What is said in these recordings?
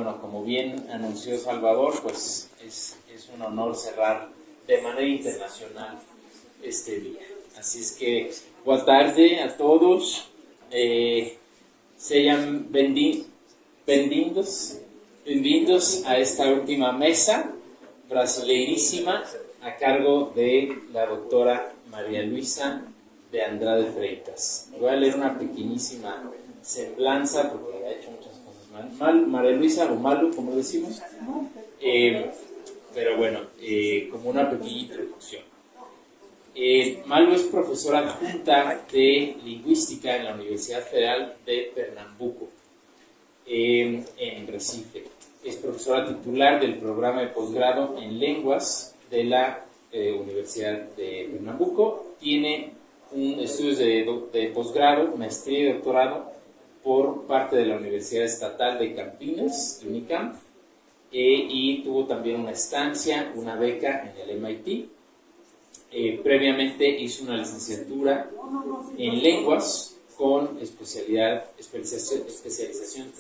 Bueno, como bien anunció Salvador, pues es un honor cerrar de manera internacional este día. Así es que, boa tarde a todos. Sean bem-vindos a esta última mesa brasileirísima a cargo de la doctora María Luisa de Andrade Freitas. Voy a leer una pequeñísima semblanza porque ha hecho muchas cosas mal. María Luisa, o Malu, como decimos. Pero bueno, como una pequeña introducción. Malu es profesora adjunta de lingüística en la Universidad Federal de Pernambuco, en Recife. Es profesora titular del programa de posgrado en lenguas de la Universidad de Pernambuco. Tiene estudios de posgrado, maestría y doctorado por parte de la Universidad Estatal de Campinas, UNICAMP, y tuvo también una estancia, una beca en el MIT. Previamente hizo una licenciatura en lenguas con especialización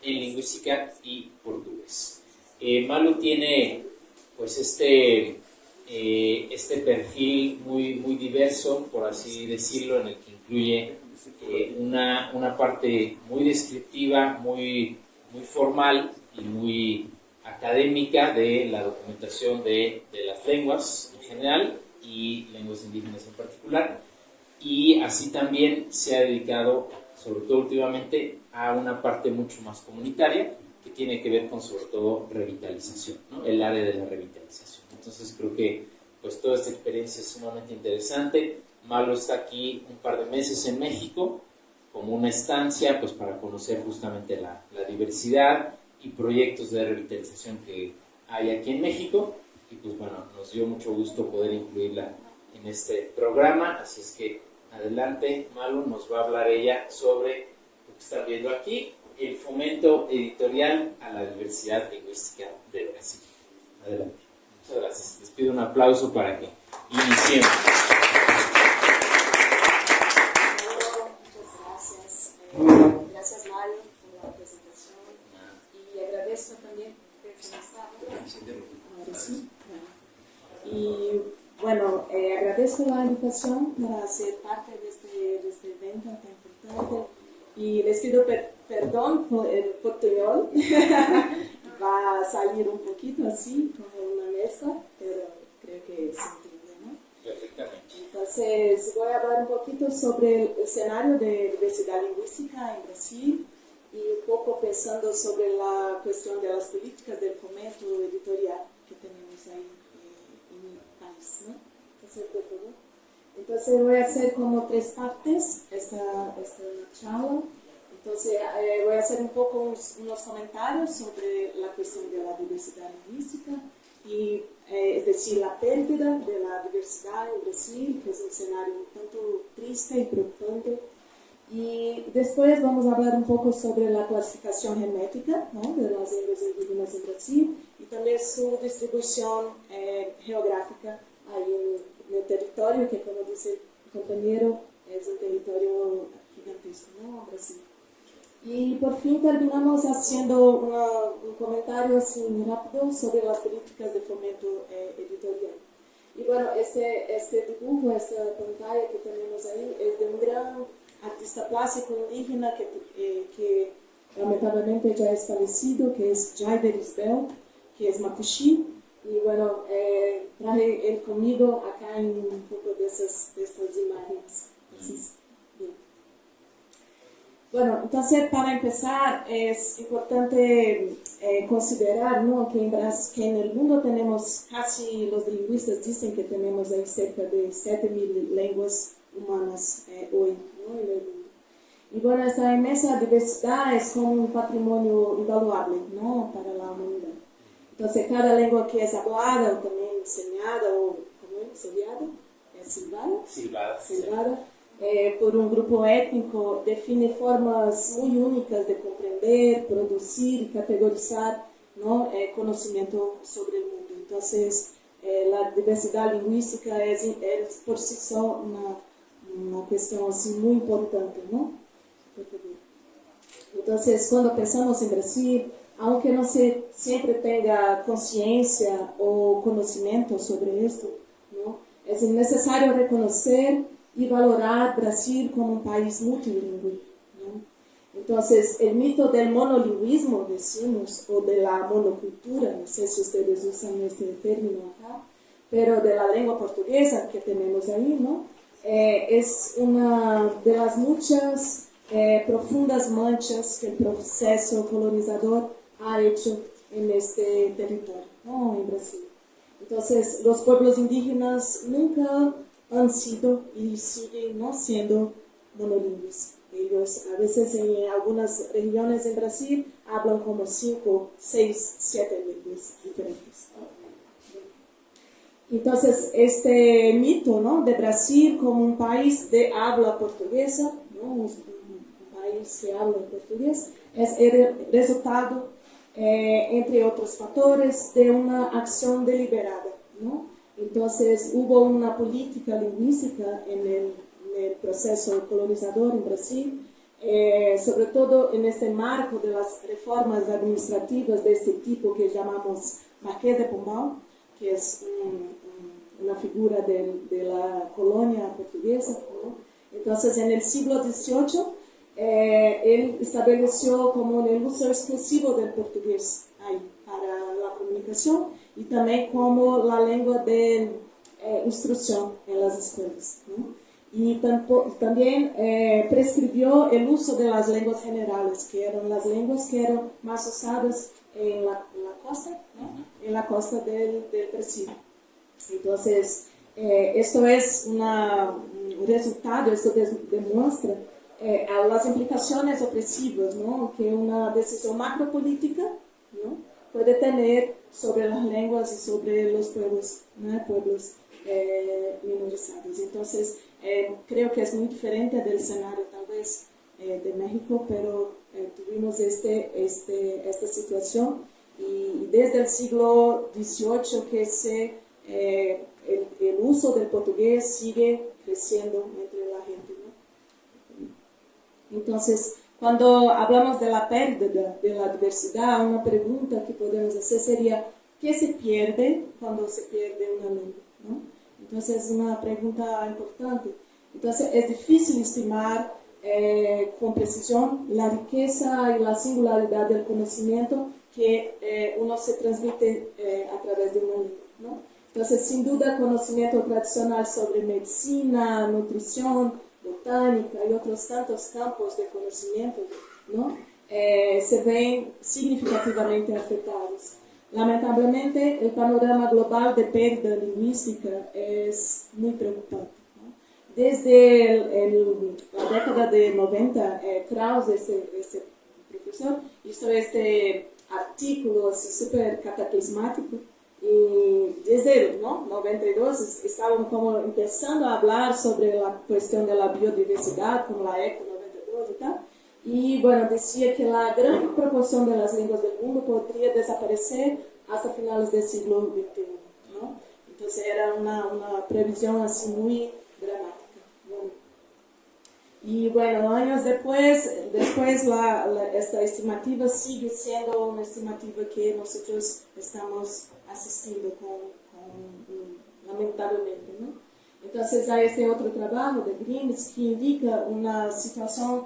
en lingüística y portugués. Malu tiene pues este perfil muy diverso, por así decirlo, en el que incluye una parte muy descriptiva, muy formal y muy académica de la documentación de las lenguas en general y lenguas indígenas en particular, y así también se ha dedicado, sobre todo últimamente, a una parte mucho más comunitaria que tiene que ver con, sobre todo, revitalización, ¿no? El área de la revitalización. Entonces creo que pues toda esta experiencia es sumamente interesante. Malu está aquí un par de meses en México como una estancia pues para conocer justamente la diversidad y proyectos de revitalización que hay aquí en México, y pues bueno, nos dio mucho gusto poder incluirla en este programa. Así es que adelante, Malu, nos va a hablar ella sobre lo que están viendo aquí, el fomento editorial a la diversidad lingüística de Brasil. Adelante. Muchas gracias. Les pido un aplauso para que iniciemos. Gracias, Mario, por la presentación, y agradezco también que me ahora sí. Y bueno, agradezco la invitación para ser parte de este evento tan importante, y les pido perdón por el portuñol. Va a salir un poquito así, como una mesa, pero creo que se entiende, ¿no? Perfectamente. Entonces, voy a hablar un poquito sobre el escenario de diversidad lingüística en Brasil y un poco pensando sobre la cuestión de las políticas del fomento editorial que tenemos ahí en mi país, ¿no? Entonces, voy a hacer como tres partes esta charla. Entonces, voy a hacer un poco unos comentarios sobre la cuestión de la diversidad lingüística, y, es decir, la pérdida de la diversidad en Brasil, que es un escenario un tanto triste y profundo. Y después vamos a hablar un poco sobre la clasificación genética, ¿no?, de las lenguas indígenas en Brasil, y también su distribución geográfica ahí en el territorio, que, como dice el compañero, es un territorio gigantesco, ¿no?, Brasil. Y por fin terminamos haciendo un comentario así rápido sobre las políticas de fomento editorial. Y bueno, este dibujo, esta pantalla que tenemos ahí, es de un gran artista plástico indígena que lamentablemente ya es fallecido, que es Jaider Isbel, que es mapuche. Y bueno, traje él conmigo acá en un poco de estas imágenes. Entonces, bien. Bueno, entonces para empezar es importante considerar, ¿no?, que en el mundo tenemos casi, los lingüistas dicen que tenemos ahí cerca de 7.000 lenguas humanas hoy, ¿no?, en el mundo. Y bueno, esta inmensa diversidad es como un patrimonio invaluable, ¿no?, para la humanidad. Entonces cada lengua que es hablada o también enseñada o silbada, por un grupo étnico, define formas muy únicas de comprender, producir y categorizar, ¿no?, conocimiento sobre el mundo. Entonces, la diversidad lingüística es por sí sola una cuestión así muy importante, ¿no? Entonces, cuando pensamos en Brasil, aunque no se siempre tenga conciencia o conocimiento sobre esto, ¿no? Es necesario reconocer y valorar Brasil como un país multilingüe, ¿no? Entonces, el mito del monolingüismo, decimos, o de la monocultura, no sé si ustedes usan este término acá, pero de la lengua portuguesa que tenemos ahí, ¿no? Es una de las muchas profundas manchas que el proceso colonizador ha hecho en este territorio, ¿no? En Brasil. Entonces, los pueblos indígenas nunca han sido y siguen no siendo monolingües. Ellos a veces en algunas regiones en Brasil hablan como 5, 6, 7 lenguas diferentes, ¿no? Entonces, este mito, ¿no?, de Brasil como un país de habla portuguesa, ¿no?, un país que habla portugués, es el resultado, entre otros factores, de una acción deliberada, ¿no? Entonces, hubo una política lingüística en el proceso colonizador en Brasil, sobre todo en este marco de las reformas administrativas de este tipo que llamamos Marquês de Pombal, que es una figura de la colonia portuguesa, ¿no? Entonces, en el siglo XVIII, él estableció como el uso exclusivo del portugués ahí para la comunicación y también como la lengua de instrucción en las escuelas, ¿no? Y también prescribió el uso de las lenguas generales, que eran las lenguas que eran más usadas en la costa, ¿no?, en la costa del Brasil. Entonces, esto es un resultado, esto demuestra las implicaciones opresivas, ¿no?, que una decisión macropolítica, ¿no?, puede tener sobre las lenguas y sobre los pueblos, ¿no?, pueblos minorizados. Entonces, creo que es muy diferente del escenario tal vez de México, pero tuvimos esta situación y desde el siglo XVIII que el uso del portugués sigue creciendo entre la gente, ¿no? Entonces, cuando hablamos de la pérdida de la diversidad, una pregunta que podemos hacer sería, ¿qué se pierde cuando se pierde una lengua, ¿no? Entonces, es una pregunta importante. Entonces, es difícil estimar con precisión la riqueza y la singularidad del conocimiento que uno se transmite a través de una lengua, ¿no? Entonces, sin duda, conocimiento tradicional sobre medicina, nutrición, botánica y otros tantos campos de conocimiento, ¿no?, se ven significativamente afectados. Lamentablemente, el panorama global de pérdida lingüística es muy preocupante, ¿no? Desde la década de 90, Krauss, este profesor, hizo este artículo así súper cataclismático, y desde el 92 estaban como empezando a hablar sobre la cuestión de la biodiversidad, como la ECO 92 y tal, y bueno, decía que la gran proporción de las lenguas del mundo podría desaparecer hasta finales del siglo XXI, ¿no? Entonces era una previsión así muy dramática, ¿no? Y bueno, años después esta estimativa sigue siendo una estimativa que nosotros estamos asistiendo lamentablemente, ¿no? Entonces hay este otro trabajo de Grimes que indica una situación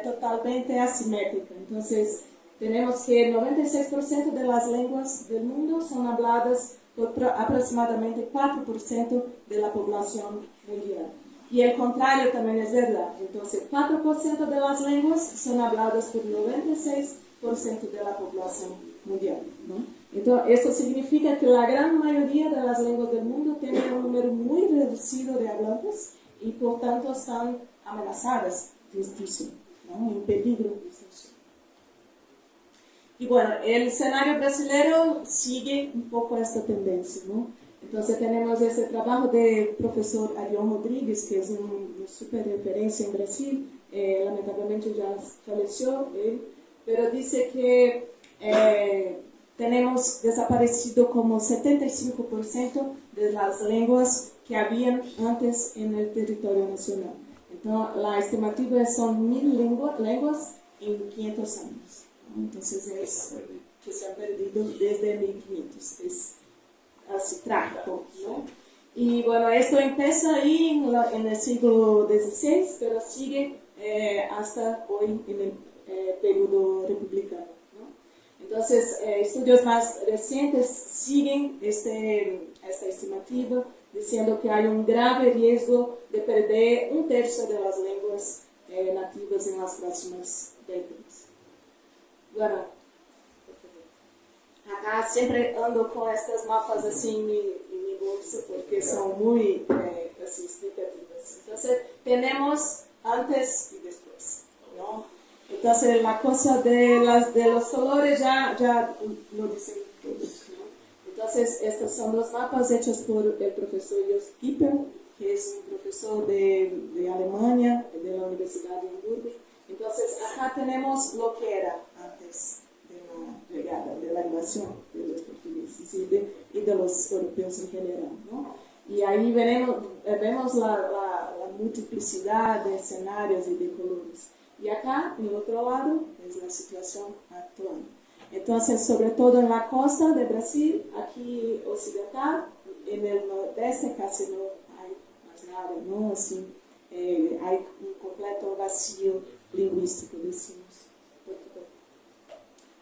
totalmente asimétrica. Entonces tenemos que el 96% de las lenguas del mundo son habladas por aproximadamente 4% de la población mundial. Y el contrario también es verdad. Entonces, 4% de las lenguas son habladas por 96% de la población mundial, ¿no? Entonces, esto significa que la gran mayoría de las lenguas del mundo tienen un número muy reducido de hablantes y, por tanto, están amenazadas de extinción, ¿no?, en peligro de extinción. Y bueno, el escenario brasileño sigue un poco esta tendencia, ¿no? Entonces tenemos este trabajo del profesor Arión Rodríguez, que es una super referencia en Brasil, lamentablemente ya falleció él, pero dice que tenemos desaparecido como 75% de las lenguas que habían antes en el territorio nacional. Entonces la estimativa son 1000 lenguas en 500 años, ¿no? Entonces es que se han perdido desde 1500. Es así trágico, ¿no? Y bueno, esto empieza ahí en el siglo XVI, pero sigue hasta hoy en el periodo republicano, ¿no? Entonces, estudios más recientes siguen esta estimativa, diciendo que hay un grave riesgo de perder 1/3 de las lenguas nativas en las próximas décadas. Bueno, acá siempre ando con estos mapas así en mi bolsa porque son muy así, explicativas. Entonces, tenemos antes y después, ¿no? Entonces, la cosa de los colores ya lo dicen todos, ¿no? Entonces, estos son los mapas hechos por el profesor Jos Kieper, que es un profesor de Alemania, de la Universidad de Hamburgo. Entonces, acá tenemos lo que era antes de la llegada, de la invasión de los portugueses y de los europeos en general, ¿no? Y ahí vemos la multiplicidad de escenarios y de colores. Y acá, en el otro lado, es la situación actual. Entonces, sobre todo en la costa de Brasil, aquí occidental, en el nordeste casi no hay más nada, ¿no? Así, hay un completo vacío lingüístico, decimos.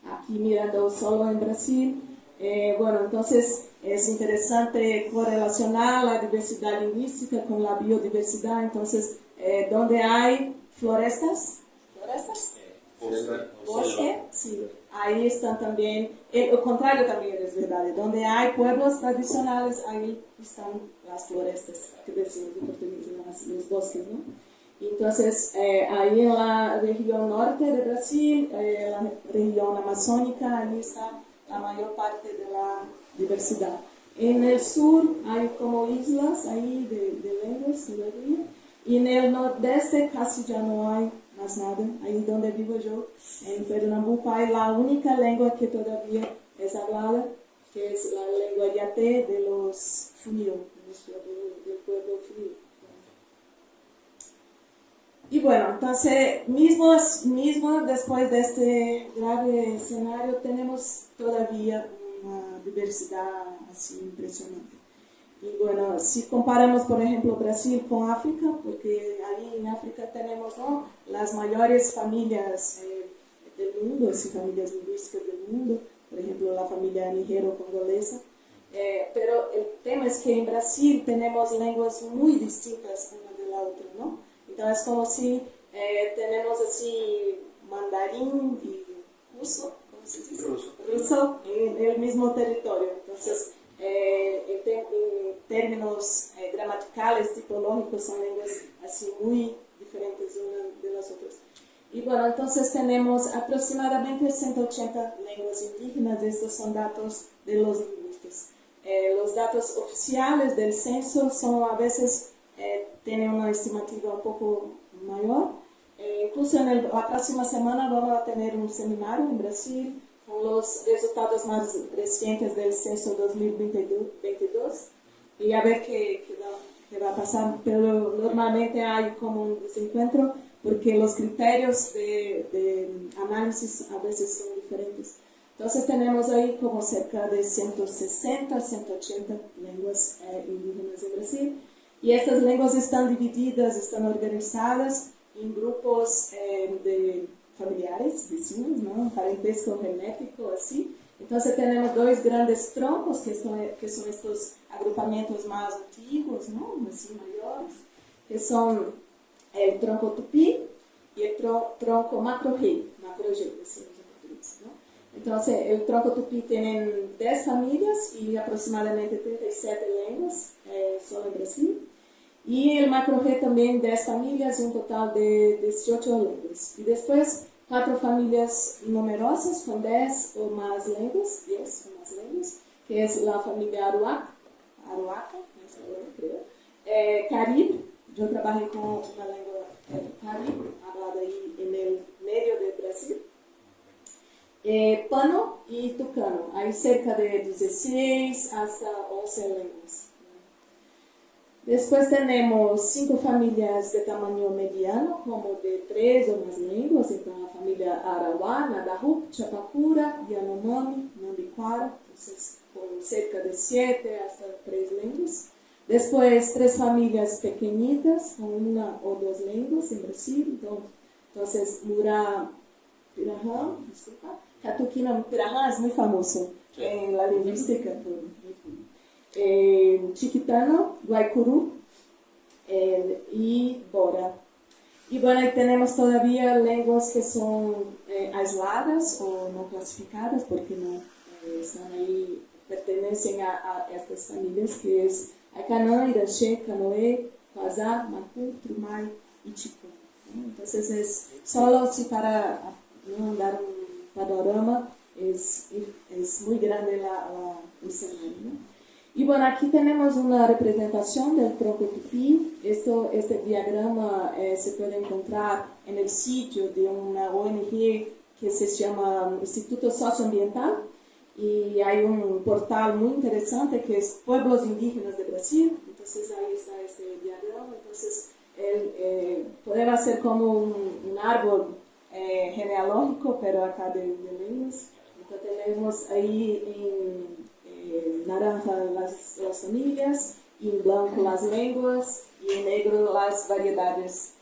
Aquí mirando solo en Brasil, bueno, entonces es interesante correlacionar la diversidad lingüística con la biodiversidad. Entonces, donde hay florestas, bosque, sí, ahí están también, lo contrario también es verdad, donde hay pueblos tradicionales, ahí están las florestas, que decimos en portugués, los bosques, ¿no? Entonces, ahí en la región norte de Brasil, la región amazónica, ahí está la mayor parte de la diversidad. En el sur hay como islas ahí de lenguas todavía, y en el nordeste casi ya no hay más nada. Ahí donde vivo yo, en Pernambuco, hay la única lengua que todavía es hablada, que es la lengua yaté de los Funió, del pueblo Funió. Y bueno, entonces, mismo después de este grave escenario, tenemos todavía una diversidad así impresionante. Y bueno, si comparamos, por ejemplo, Brasil con África, porque ahí en África tenemos, ¿no?, las mayores familias del mundo, así, familias lingüísticas del mundo, por ejemplo, la familia nigero-congolesa. Pero el tema es que en Brasil tenemos lenguas muy distintas una de la otra, ¿no? Entonces, como si tenemos así mandarín y ruso, ¿cómo se dice? Ruso en el mismo territorio. Entonces, en términos gramaticales, tipológicos, son lenguas así muy diferentes unas de las otras. Y bueno, entonces tenemos aproximadamente 180 lenguas indígenas. Estos son datos de los lingüistas. Los datos oficiales del censo son a veces tienen una estimativa un poco mayor. Incluso la próxima semana vamos a tener un seminario en Brasil con los resultados más recientes del censo 2022 y a ver qué va a pasar. Pero normalmente hay como un desencuentro porque los criterios de análisis a veces son diferentes. Entonces tenemos ahí como cerca de 160, 180 lenguas indígenas en Brasil. Y estas lenguas están divididas, están organizadas en grupos de familiares, decimos, ¿no? Parentesco genético, así. Entonces tenemos dos grandes troncos, que son estos agrupamientos más antiguos, ¿no?, así mayores, que son el tronco tupí y el tronco macro-G, decimos en portugués, ¿no? Entonces, el tronco tupí tiene 10 familias y aproximadamente 37 lenguas, solo en Brasil. Y el macro-G también 10 familias y un total de 18 lenguas. Y después 4 familias numerosas con 10 o más lenguas, que es la familia Aruaca, creo. Caribe, yo trabajé con una lengua Caribe, hablada ahí en el medio de Brasil. Pano y Tucano, hay cerca de 16 hasta 11 lenguas. Después tenemos 5 familias de tamaño mediano, como de 3 o más lenguas. Entonces, la familia Arawá, Nadahup, Chapacura, Yanomami, Nambiquara, entonces con cerca de 7 hasta 3 lenguas. Después, 3 familias pequeñitas, con 1 o 2 lenguas en Brasil. Entonces, Murá Pirahã, disculpa, Catuquina Pirahã es muy famoso en la lingüística. Chiquitano, Guaycurú y Bora. Y bueno, ahí tenemos todavía lenguas que son aisladas o no clasificadas porque no están ahí, pertenecen a estas familias que es Aicanã, Iraxé, Canoé, Quazá, Macu, Trumay y Chico. Entonces es solo si para dar un panorama es muy grande el escenario, ¿no? Y bueno, aquí tenemos una representación del tronco tupí. Este diagrama se puede encontrar en el sitio de una ONG que se llama Instituto Socioambiental. Y hay un portal muy interesante que es Pueblos Indígenas de Brasil. Entonces ahí está este diagrama. Entonces podría ser como un árbol genealógico, pero acá de lenguas. Entonces tenemos ahí en naranja las familias, y en blanco las lenguas y en negro las variedades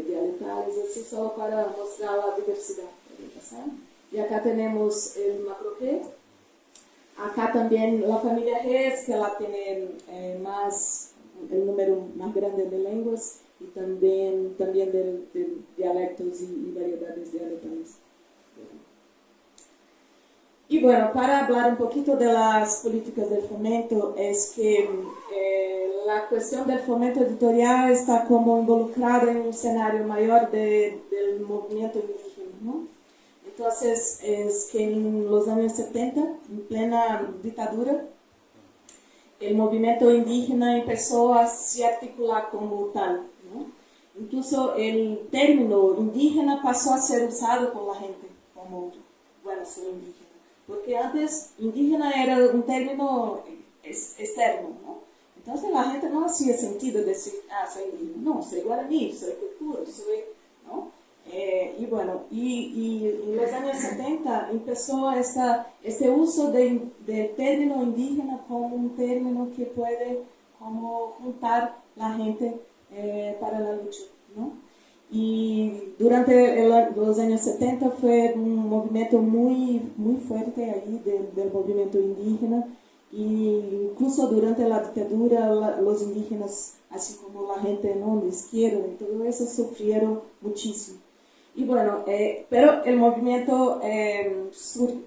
dialectales, así solo para mostrar la diversidad. Y acá tenemos el macro G. Acá también la familia G es que la tiene el número más grande de lenguas y también de dialectos y variedades dialectales. Y bueno, para hablar un poquito de las políticas del fomento, es que la cuestión del fomento editorial está como involucrada en un escenario mayor del movimiento indígena, ¿no? Entonces, es que en los años 70, en plena dictadura, el movimiento indígena empezó a se articular como tal, ¿no? Incluso el término indígena pasó a ser usado por la gente como, bueno, soy indígena. Porque antes indígena era un término externo, ¿no? Entonces la gente no hacía sentido decir, soy indígena. No, soy guaraní, soy cultura, ¿no? Y bueno, y en los años 70 empezó este uso del término indígena como un término que puede como juntar la gente para la lucha, ¿no? Y durante los años 70 fue un movimiento muy fuerte ahí del movimiento indígena, y incluso durante la dictadura los indígenas, así como la gente, ¿no?, de izquierda y todo eso, sufrieron muchísimo. Y bueno, pero el movimiento ¿cómo es? ¿Surgió?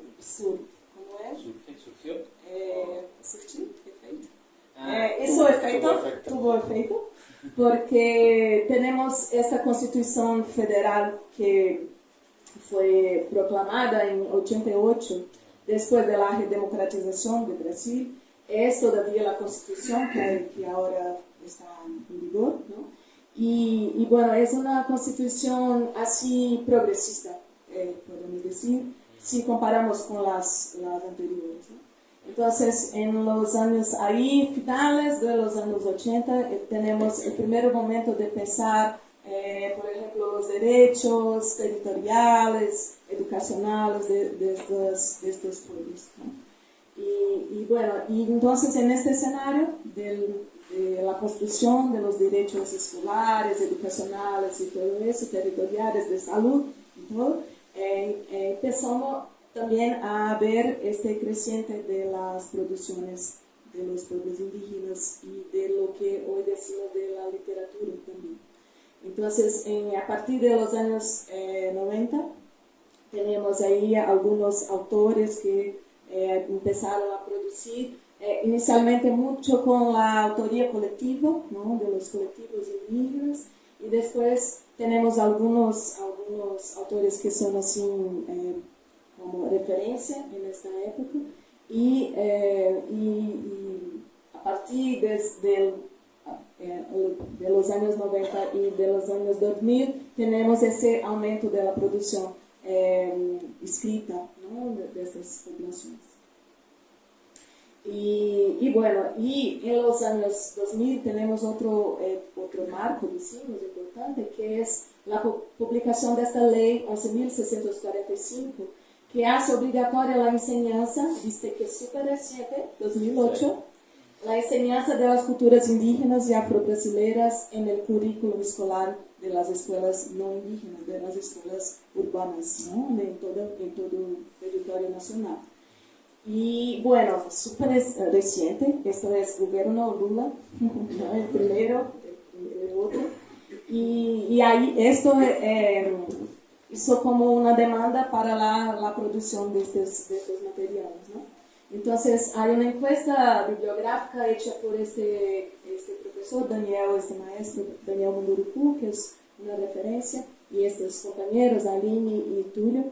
Surgió, efecto. Tuvo efecto. Porque tenemos esta Constitución Federal que fue proclamada en 88, después de la redemocratización de Brasil. Es todavía la Constitución que ahora está en vigor, ¿no? Y bueno, es una Constitución así progresista, podemos decir, si comparamos con las anteriores, ¿no? Entonces, en los años ahí, finales de los años 80, tenemos el primer momento de pensar, por ejemplo, los derechos territoriales, educacionales de estos pueblos, ¿no? Y bueno, y entonces en este escenario de la construcción de los derechos escolares, educacionales y todo eso, territoriales, de salud y todo, empezamos también a ver este creciente de las producciones de los pueblos indígenas y de lo que hoy decimos de la literatura también. Entonces, a partir de los años 90, tenemos ahí algunos autores que empezaron a producir, inicialmente mucho con la autoría colectiva, ¿no?, de los colectivos indígenas, y después tenemos algunos autores que son así como referencia en esta época, y a partir de los años 90 y de los años 2000 tenemos ese aumento de la producción escrita, ¿no?, de estas poblaciones. Y bueno, y en los años 2000 tenemos otro marco, decimos, importante, que es la publicación de esta ley 11.645, que hace obligatoria la enseñanza, viste que es súper reciente, 2008, la enseñanza de las culturas indígenas y afro-brasileras en el currículum escolar de las escuelas no indígenas, de las escuelas urbanas, ¿no? En todo el territorio nacional. Y bueno, súper reciente, esto es gobierno Lula, ¿no? El primero, el otro. Y ahí esto hizo como una demanda para la producción de estos materiales, ¿no? Entonces, hay una encuesta bibliográfica hecha por este profesor Daniel, este maestro Daniel Munduruku, que es una referencia, y estos compañeros, Aline y Tulio.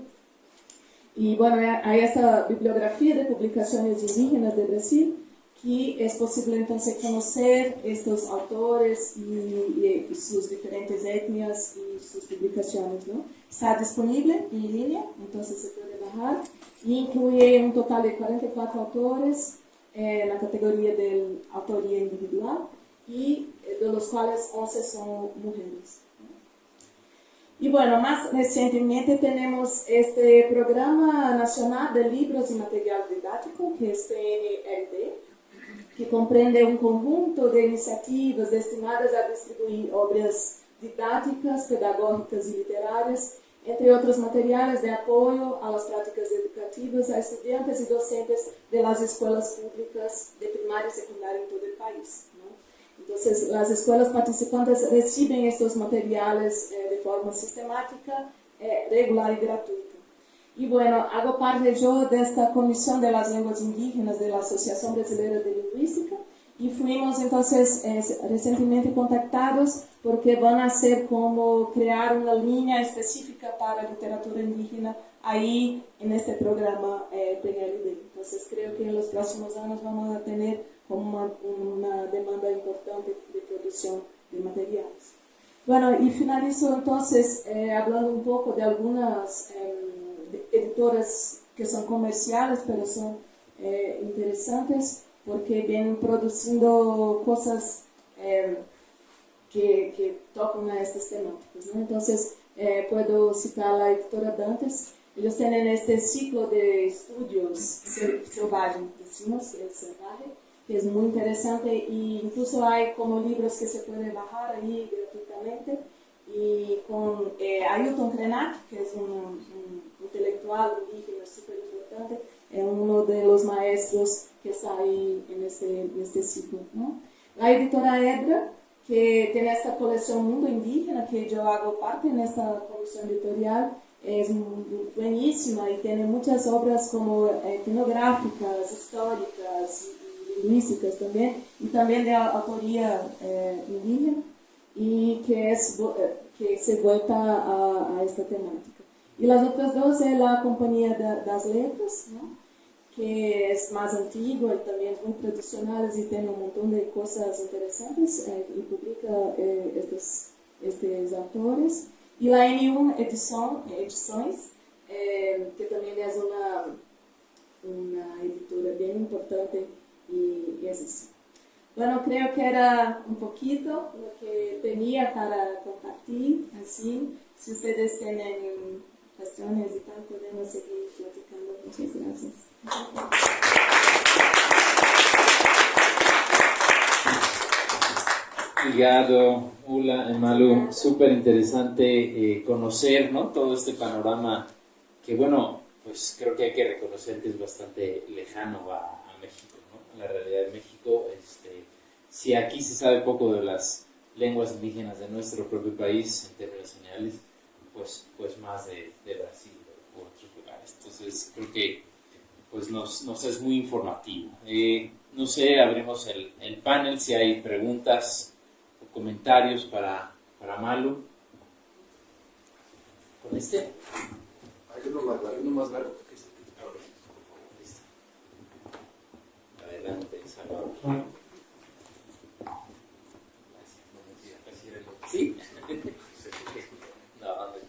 Y bueno, hay esta bibliografía de publicaciones indígenas de Brasil, que es posible entonces conocer estos autores y sus diferentes etnias y sus publicaciones, ¿no? Está disponible en línea, entonces se puede bajar, y incluye un total de 44 autores en la categoría de autoría individual, y de los cuales 11 son mujeres. Y bueno, más recientemente tenemos este Programa Nacional de Libros y Material Didáctico, que es PNLD, que comprende un conjunto de iniciativas destinadas a distribuir obras didácticas, pedagógicas y literarias, entre otros materiales de apoyo a las prácticas educativas a estudiantes y docentes de las escuelas públicas de primaria y secundaria en todo el país, ¿no? Entonces, las escuelas participantes reciben estos materiales de forma sistemática, regular y gratuita. Y bueno, hago parte yo de esta Comisión de las Lenguas Indígenas de la Asociación Brasileña de Lingüística, y fuimos entonces recientemente contactados porque van a hacer como crear una línea específica para literatura indígena ahí en este programa PNLD. Entonces creo que en los próximos años vamos a tener como una demanda importante de producción de materiales. Bueno, y finalizo entonces hablando un poco de algunas editoras que son comerciales, pero son interesantes porque vienen produciendo cosas que tocan a estas temáticas, ¿no? Entonces, puedo citar a la editora Dantes. Ellos tienen este ciclo de estudios selvagem, decimos que es salvaje, que es muy interesante, y incluso hay como libros que se pueden bajar ahí gratuitamente, y con Ailton Krenak, que es un intelectual indígena súper importante, es uno de los maestros que está ahí en este ciclo, ¿no? La editora Edra, que tiene esta colección Mundo Indígena, que yo hago parte en esta comisión editorial, es buenísima y tiene muchas obras como etnográficas, históricas y lingüísticas también, y también de autoría indígena, y que se vuelta a esta temática. Y las otras dos es la Compañía das Letras, ¿no? Que es más antigua y también muy tradicional y tiene un montón de cosas interesantes y publica estos autores. Y la N1 Edições, que también es una editora bien importante, y es así. Bueno, creo que era un poquito lo que tenía para compartir, así. Si ustedes tienen cuestiones y tal, podemos seguir platicando. Muchas gracias. Obrigado, Ula e Malu. Súper interesante conocer, ¿no?, todo este panorama que, bueno, pues creo que hay que reconocer que es bastante lejano a México, ¿no?, a la realidad de México. Si aquí se sabe poco de las lenguas indígenas de nuestro propio país en términos generales, pues más de Brasil o otros lugares. Entonces creo que pues nos es muy informativo. No sé, abrimos el panel si hay preguntas o comentarios para Malu. ¿Con este? Hay uno más largo que este. Ahora, listo. Adelante, Salvador. ¿Sí? No, ¿dónde?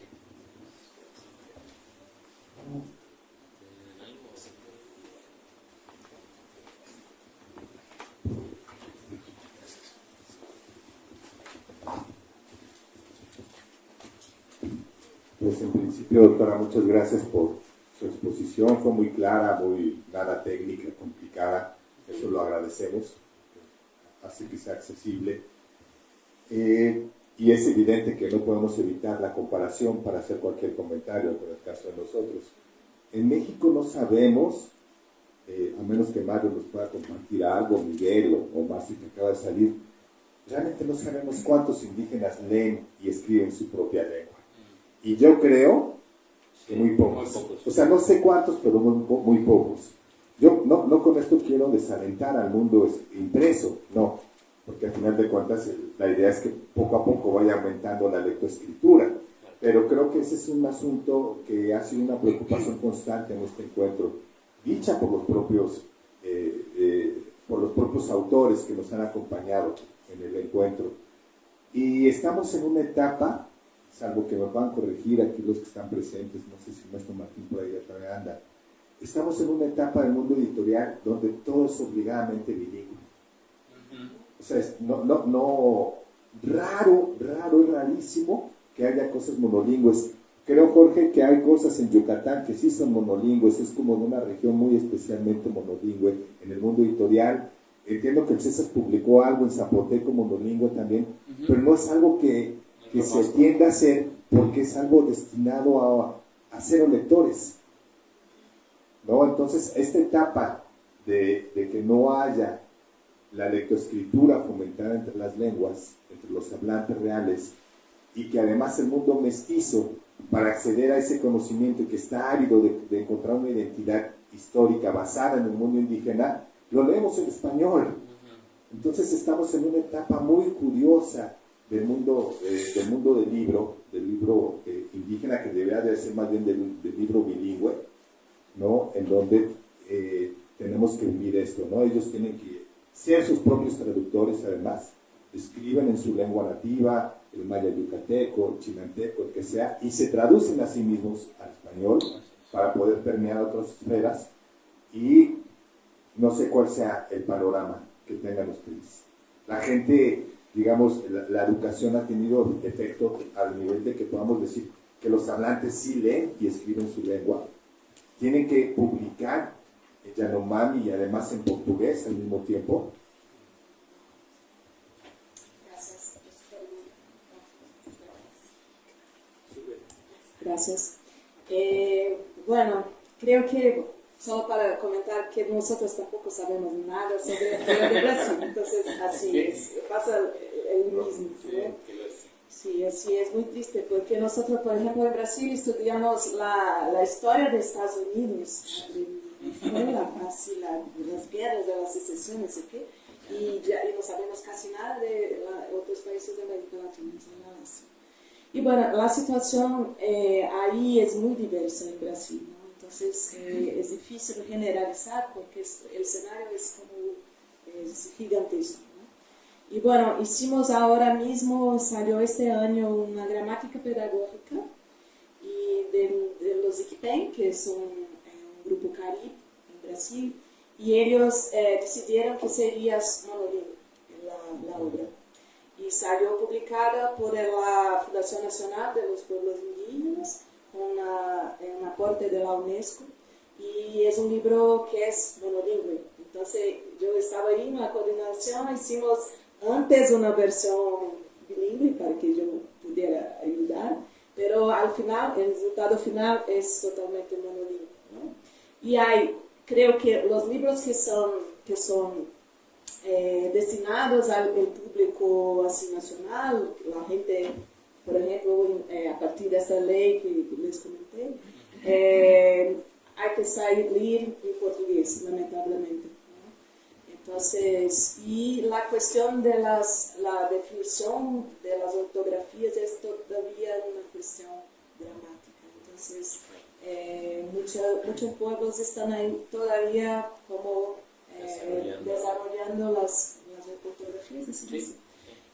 Pues en principio, doctora, muchas gracias por su exposición. Fue muy clara, muy nada técnica, complicada. Eso lo agradecemos. Hace que sea accesible. Y es evidente que no podemos evitar la comparación para hacer cualquier comentario con el caso de nosotros. En México no sabemos, a menos que Mario nos pueda compartir algo, Miguel o Masi que acaba de salir, realmente no sabemos cuántos indígenas leen y escriben su propia lengua. Y yo creo que muy pocos. O sea, no sé cuántos, pero muy pocos. Yo no con esto quiero desalentar al mundo impreso, no. Porque al final de cuentas la idea es que poco a poco vaya aumentando la lectoescritura. Pero creo que ese es un asunto que ha sido una preocupación constante en este encuentro, dicha por los propios autores que nos han acompañado en el encuentro. Y estamos en una etapa, salvo que me puedan corregir aquí los que están presentes, no sé si Maestro Martín por ahí atrás anda, estamos en una etapa del mundo editorial donde todo es obligadamente bilingüe. O sea, raro, es rarísimo que haya cosas monolingües. Creo, Jorge, que hay cosas en Yucatán que sí son monolingües, es como de una región muy especialmente monolingüe en el mundo editorial. Entiendo que el César publicó algo en zapoteco monolingüe también, pero no es algo que se tienda a hacer porque es algo destinado a cero lectores, ¿no? Entonces, esta etapa de que no haya la lectoescritura fomentada entre las lenguas, entre los hablantes reales, y que además el mundo mestizo, para acceder a ese conocimiento que está ávido de encontrar una identidad histórica basada en el mundo indígena, lo leemos en español. Entonces estamos en una etapa muy curiosa del mundo del libro indígena, que debería de ser más bien del libro bilingüe, ¿no? En donde tenemos que vivir esto, ¿no? Ellos tienen que ser sus propios traductores, además, escriben en su lengua nativa, el maya yucateco, el chinanteco, el que sea, y se traducen a sí mismos al español para poder permear otras esferas, y no sé cuál sea el panorama que tengan ustedes. La gente, digamos, la educación ha tenido efecto al nivel de que podamos decir que los hablantes sí leen y escriben su lengua, tienen que publicar en Yanomami y además en portugués al mismo tiempo. Gracias. Bueno, creo que solo para comentar que nosotros tampoco sabemos nada sobre Brasil, entonces así es, pasa el mismo, ¿no? Sí, así es muy triste, porque nosotros, por ejemplo, en Brasil estudiamos la historia de Estados Unidos, la paz y las guerras de las secesiones, ¿sí? Y no sabemos casi nada de otros países de América Latina, nada así. Y bueno, la situación ahí es muy diversa en Brasil, ¿no? Entonces es difícil generalizar porque el escenario es gigantesco, ¿no? Y bueno, hicimos ahora mismo, salió este año una gramática pedagógica y de los Iquipen, que es un grupo Caribe en Brasil, y ellos decidieron que sería monolingüe la obra. Y salió publicada por la Fundación Nacional de los Pueblos Indígenas, con un aporte de la UNESCO, y es un libro que es monolingüe. Entonces, yo estaba ahí en la coordinación, hicimos antes una versión bilingüe para que yo pudiera ayudar, pero al final, el resultado final es totalmente monolingüe, ¿no? Y creo que los libros que son destinados al público así nacional, la gente, por ejemplo, a partir de esta ley que les comenté, hay que saber leer en portugués, lamentablemente, ¿no? Entonces, y la cuestión de la definición de las ortografías es todavía una cuestión dramática. Entonces, muchos pueblos están ahí todavía como desarrollando las ortografías, ¿sí?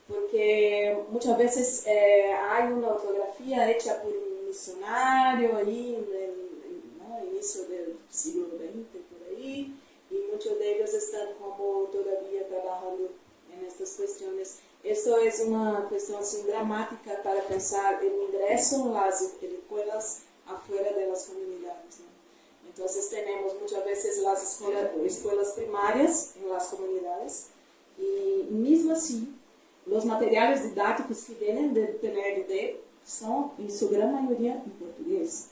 Porque muchas veces hay una ortografía hecha por un misionario ahí en el inicio del siglo XX, por ahí, y muchos de ellos están como todavía trabajando en estas cuestiones. esto es una cuestión así, dramática para pensar el ingreso en las escuelas afuera de las comunidades, ¿no? Entonces tenemos muchas veces las escuelas primarias en las comunidades y mismo así los materiales didácticos que vienen del PNLD son en su gran mayoría en portugués.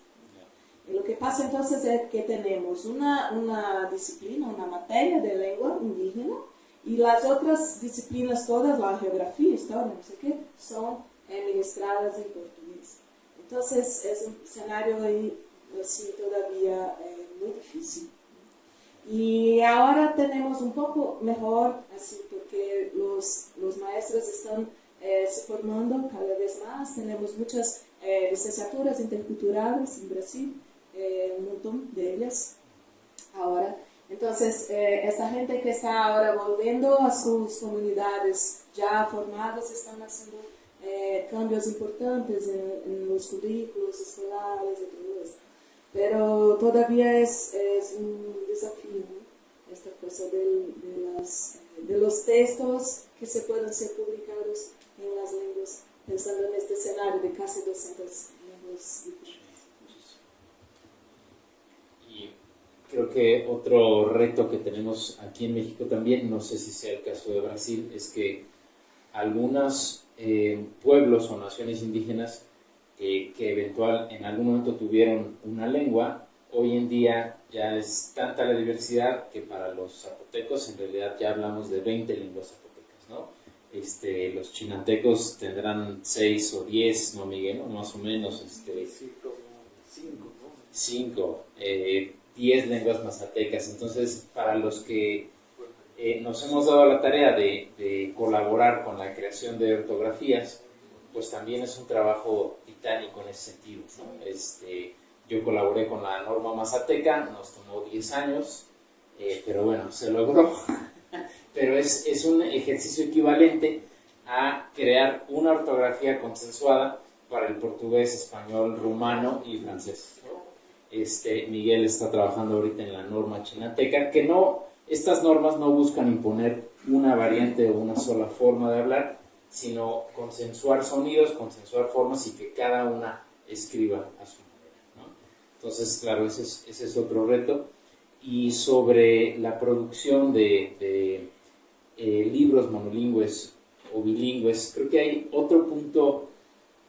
Y lo que pasa entonces es que tenemos una disciplina, una materia de lengua indígena y las otras disciplinas todas, la geografía, historia, no sé qué, son ministradas en portugués. Entonces es un escenario ahí así todavía muy difícil. Y ahora tenemos un poco mejor, así, porque los maestros están se formando cada vez más. Tenemos muchas licenciaturas interculturales en Brasil, un montón de ellas ahora. Entonces, esta gente que está ahora volviendo a sus comunidades ya formadas están haciendo cambios importantes en los currículos escolares y todo esto. Pero todavía es un desafío, ¿no? Esta cosa de los textos que se pueden ser publicados en las lenguas, pensando en este escenario de casi 200 lenguas diferentes. Y creo que otro reto que tenemos aquí en México también, no sé si sea el caso de Brasil, es que algunos pueblos o naciones indígenas que en algún momento tuvieron una lengua, hoy en día ya es tanta la diversidad que para los zapotecos en realidad ya hablamos de 20 lenguas zapotecas, ¿no? Los chinantecos tendrán 6 o 10, ¿no, Miguel? ¿No? Más o menos. Sí, como 5, ¿no? 5, 10 lenguas mazatecas. Entonces, para los que nos hemos dado la tarea de colaborar con la creación de ortografías, pues también es un trabajo titánico en ese sentido, ¿no? Yo colaboré con la norma mazateca, nos tomó 10 años, pero bueno, se logró. Pero es un ejercicio equivalente a crear una ortografía consensuada para el portugués, español, rumano y francés, ¿no? Miguel está trabajando ahorita en la norma chinateca, que estas normas no buscan imponer una variante o una sola forma de hablar, sino consensuar sonidos, consensuar formas y que cada una escriba a su manera, ¿no? Entonces, claro, ese es otro reto. Y sobre la producción de libros monolingües o bilingües, creo que hay otro punto,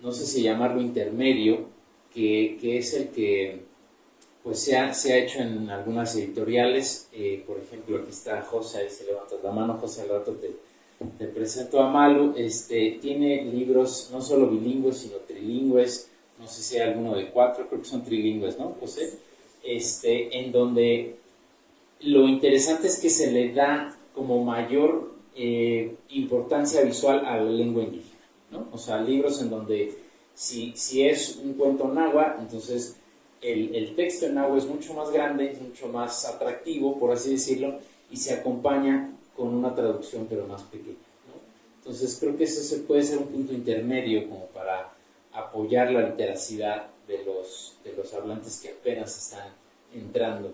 no sé si llamarlo intermedio, que es el que pues se ha hecho en algunas editoriales. Por ejemplo, aquí está José, ahí se levanta la mano. José, al rato te presento a Malu. Tiene libros no solo bilingües, sino trilingües. No sé si hay alguno de 4, creo que son trilingües, ¿no, José? En donde lo interesante es que se le da como mayor importancia visual a la lengua indígena, ¿no? O sea, libros en donde si es un cuento náhuatl, entonces el texto en náhuatl es mucho más grande, es mucho más atractivo, por así decirlo, y se acompaña con una traducción pero más pequeña, ¿no? Entonces creo que ese puede ser un punto intermedio como para apoyar la literacidad de los hablantes que apenas están entrando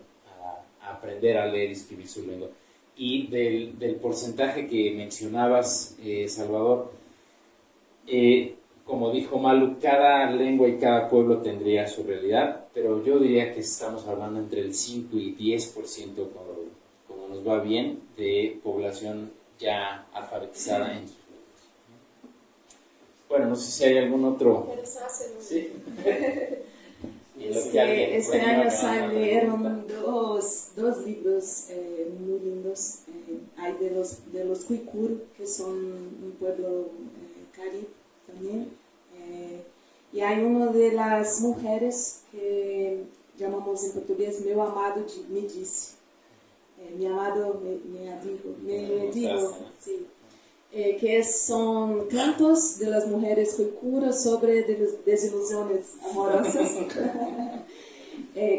a aprender a leer y escribir su lengua. Y del porcentaje que mencionabas, Salvador, como dijo Malu, cada lengua y cada pueblo tendría su realidad, pero yo diría que estamos hablando entre el 5 y 10%, como nos va bien, de población ya alfabetizada en sus lenguas. Bueno, no sé si hay algún otro... Sí. Este año salieron dos libros muy lindos. Hay de los Cuicur, que son un pueblo caribe también. Y hay uno de las mujeres que llamamos en portugués Meu Amado Me Disse. Mi amado me dijo, sí. Que son cantos de las mujeres cuicuras sobre desilusiones amorosas.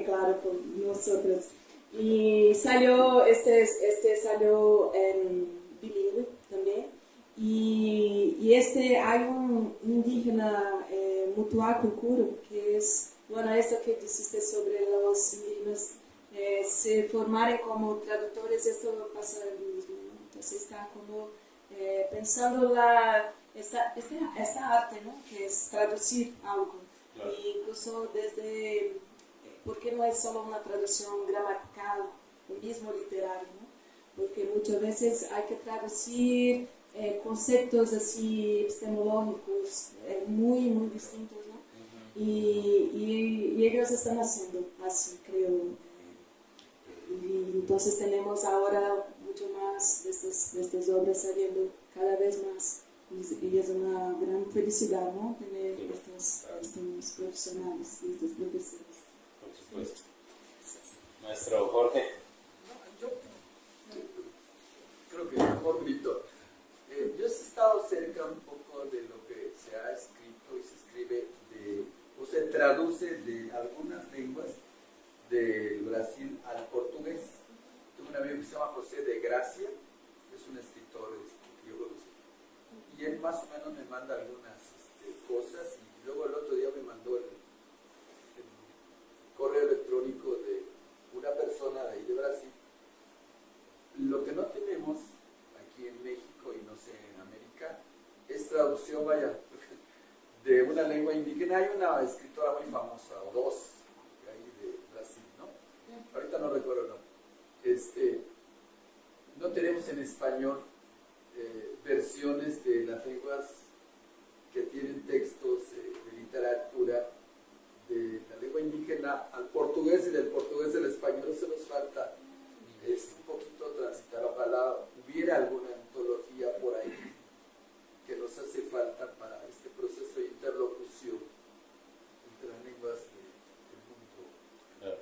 Claro, por nosotros. Y salió, salió en bilingüe también. Y hay un indígena, Mutuá Cuicuro, que es, bueno, esto que dijiste sobre los indígenas se formarem como traductores, esto pasa lo mismo, ¿no? Entonces está como pensando esta arte, ¿no? Que es traducir algo. Claro. E incluso desde, porque no es solo una traducción gramatical, o mismo literario, ¿no? Porque muchas veces hay que traducir conceptos así epistemológicos muy, muy distintos, ¿no? Y ellos están haciendo así, creo. Y entonces tenemos ahora mucho más de estas obras saliendo cada vez más. Y es una gran felicidad, ¿no? Tener estos profesionales y estos profesores. Por supuesto. Maestro Jorge. Yo creo que mejor Víctor. Yo he estado cerca un poco de lo que se ha escrito y se escribe o se traduce de algunas lenguas del Brasil al portugués. Tengo un amigo que se llama José de Gracia, es un escritor que yo conocí, y él más o menos me manda algunas cosas, y luego el otro día me mandó el correo electrónico de una persona de ahí de Brasil. Lo que no tenemos aquí en México y no sé en América es traducción, vaya, de una lengua indígena. Hay una escritora muy famosa, o dos, ahí de Brasil, ¿no? Ahorita no recuerdo el nombre. No tenemos en español versiones de las lenguas que tienen textos de literatura de la lengua indígena al portugués, y del portugués al español. Se nos falta un poquito transitar. Ojalá hubiera alguna antología por ahí que nos hace falta para este proceso de interlocución entre las lenguas del mundo. Claro.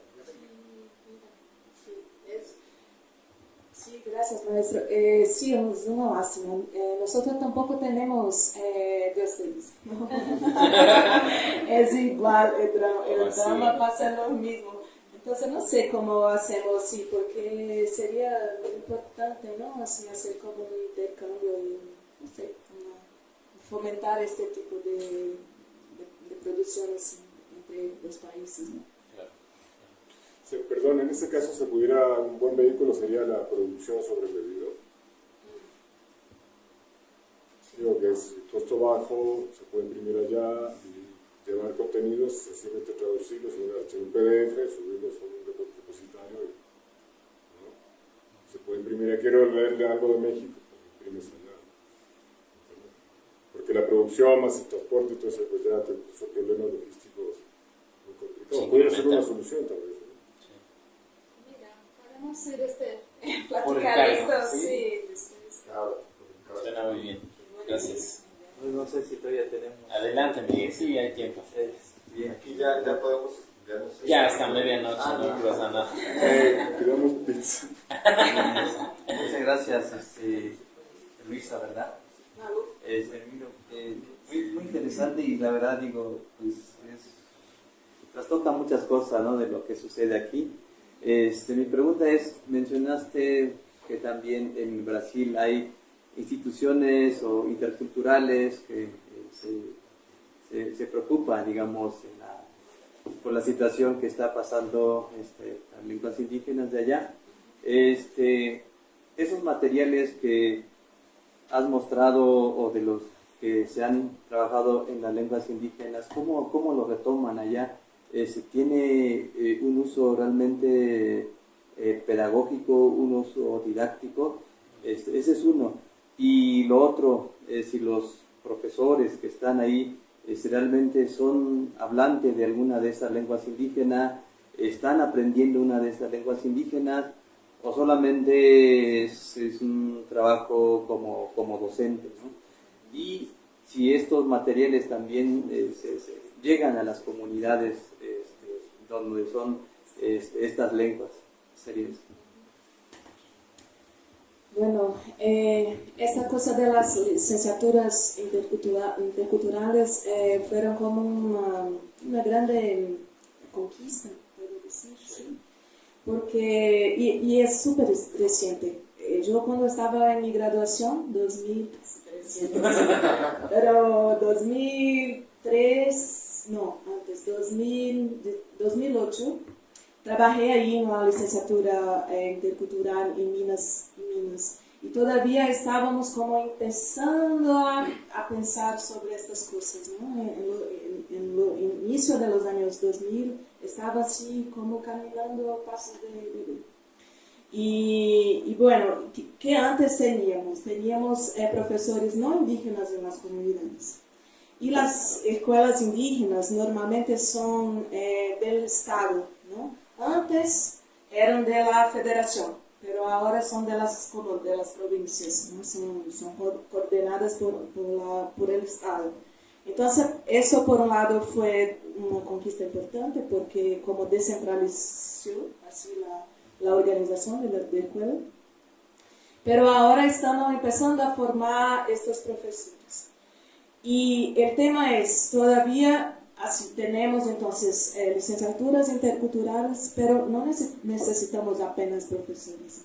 Sí, gracias, maestro. Sí, es una lástima. Nosotros tampoco tenemos doceles, ¿no? Es igual, el drama pasa lo mismo. Entonces no sé cómo hacemos, sí, porque sería importante, ¿no? Así hacer como un intercambio y, no sé, como fomentar este tipo de producciones entre los países, ¿no? Perdón, en este caso se pudiera, un buen vehículo sería la producción sobre medida. Digo que es costo bajo, se puede imprimir allá y llevar contenidos, sencillamente traducirlos en un PDF, subirlos a un repositorio. ¿No? Se puede imprimir, quiero leerle algo de México, pues imprimes allá. Porque la producción más el transporte, entonces pues ya son problemas logísticos muy complicados. Sí, podría ser una solución tal vez. Podemos hacer Por platicar encargo, esto, ¿sí? sí, después. Claro. Suena muy bien. Gracias. No sé si todavía tenemos. Adelante, Miguel. Sí, hay tiempo. Bien. Aquí ya podemos. Ya está medianoche, no pasa nada. Tiramos pizza. Muchas gracias, Luisa, ¿verdad? Muy interesante, y la verdad digo, pues trastoca muchas cosas, ¿no? De lo que sucede aquí. Mi pregunta es, mencionaste que también en Brasil hay instituciones o interculturales que se preocupan, digamos, por la situación que está pasando las lenguas indígenas de allá. Esos materiales que has mostrado, o de los que se han trabajado en las lenguas indígenas, ¿cómo lo retoman allá? ¿Tiene un uso realmente pedagógico, un uso didáctico? Ese es uno. Y lo otro, si los profesores que están ahí realmente son hablantes de alguna de esas lenguas indígenas, están aprendiendo una de esas lenguas indígenas, o solamente es un trabajo como docente, ¿no? Y si estos materiales también llegan a las comunidades donde son estas lenguas. Sería eso. Bueno, esta cosa de las licenciaturas interculturales fueron como una grande conquista, puedo decir, ¿sí? Porque, y es súper reciente. Yo cuando estaba en mi graduación, 2003, no, antes, 2008, trabajé ahí en la licenciatura intercultural en Minas. y todavía estábamos como empezando a pensar sobre estas cosas, ¿no? En lo inicio de los años 2000 estaba así como caminando pasos de bebé. Y bueno, ¿qué antes teníamos? Teníamos profesores no indígenas en las comunidades. Y las escuelas indígenas normalmente son del Estado, ¿no? Antes eran de la federación, pero ahora son de las provincias, ¿no? Son coordenadas por el Estado. Entonces, eso por un lado fue una conquista importante porque como descentralizó así la organización de la escuela, pero ahora estamos empezando a formar estos profesores. Y el tema es, todavía así tenemos entonces licenciaturas interculturales, pero no necesitamos apenas profesores.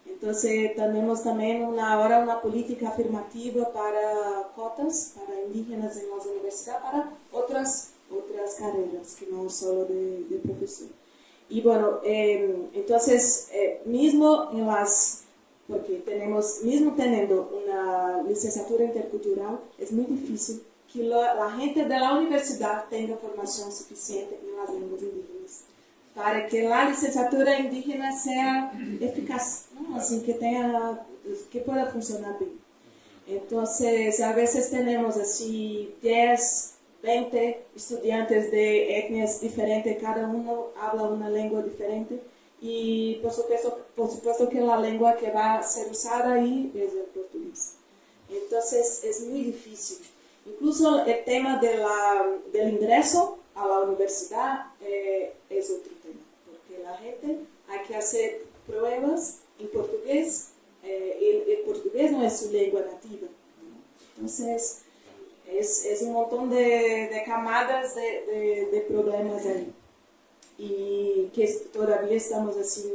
Entonces tenemos también ahora una política afirmativa para cotas, para indígenas en las universidades, para otras carreras que no solo de profesor. Y bueno, entonces mismo en las... porque mismo teniendo una licenciatura intercultural, es muy difícil que la gente de la universidad tenga formación suficiente en las lenguas indígenas para que la licenciatura indígena sea eficaz, ¿no? Así que pueda funcionar bien. Entonces, a veces tenemos así 10, 20 estudiantes de etnias diferentes, cada uno habla una lengua diferente. Y por supuesto que la lengua que va a ser usada ahí es el portugués. Entonces es muy difícil. Incluso el tema del ingreso a la universidad es otro tema, porque la gente hay que hacer pruebas en portugués, el portugués no es su lengua nativa, ¿no? Entonces es un montón de camadas de problemas ahí. Y que todavía estamos así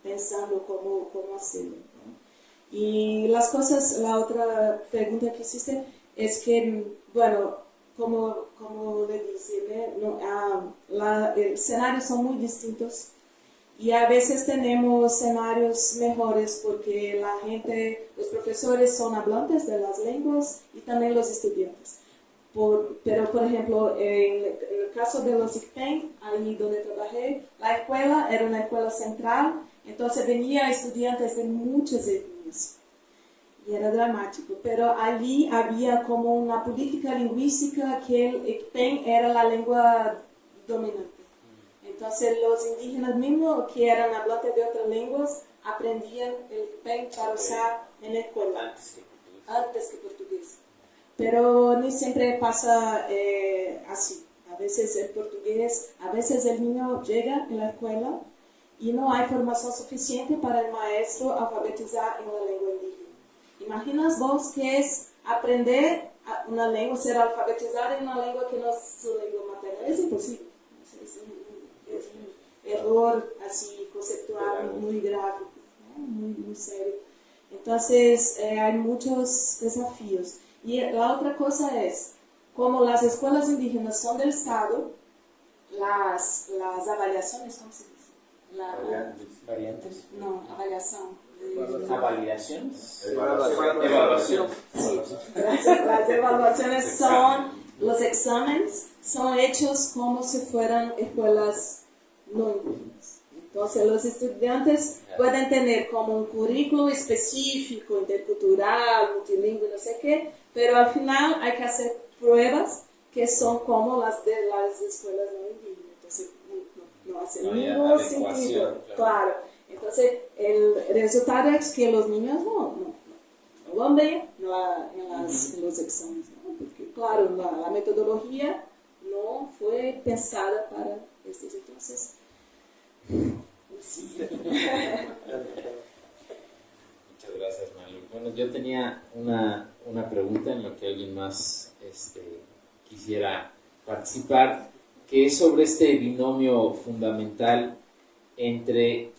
pensando cómo hacerlo, ¿no? Y las cosas, la otra pregunta que hiciste es que, bueno, como le dije, ¿no? Los escenarios son muy distintos y a veces tenemos escenarios mejores porque los profesores son hablantes de las lenguas y también los estudiantes. Pero, por ejemplo, en el caso de los ICPEN, ahí donde trabajé, la escuela era una escuela central, entonces venían estudiantes de muchas etnias. Y era dramático. Pero allí había como una política lingüística que el ICPEN era la lengua dominante. Entonces los indígenas mismos que eran hablantes de otras lenguas aprendían el ICPEN para usar en la escuela antes que portugués. Pero ni siempre pasa así. A veces el portugués, a veces el niño llega en la escuela y no hay formación suficiente para el maestro alfabetizar en la lengua indígena. Imaginas vos que es aprender una lengua, ser alfabetizado en una lengua que no es su lengua materna. Es imposible. Es un error así conceptual muy grave, ¿no? Muy serio. Entonces hay muchos desafíos. Y la otra cosa es, como las escuelas indígenas son del Estado, las avaliaciones, ¿cómo se dice? ¿Variantes? No, avaliación. ¿Validaciones? Evaluación. Sí, las evaluaciones son, los exámenes son hechos como si fueran escuelas no indígenas. Entonces los estudiantes pueden tener como un currículo específico, intercultural, multilingüe, no sé qué, pero al final hay que hacer pruebas que son como las de las escuelas no indígenas. Entonces no hace ningún sentido. Claro. Entonces el resultado es que los niños no van bien en los exámenes, ¿no? Porque claro, la metodología no fue pensada para estos entonces. Sí. Muchas gracias, Malu. Bueno, yo tenía una pregunta en la que alguien más quisiera participar, que es sobre este binomio fundamental entre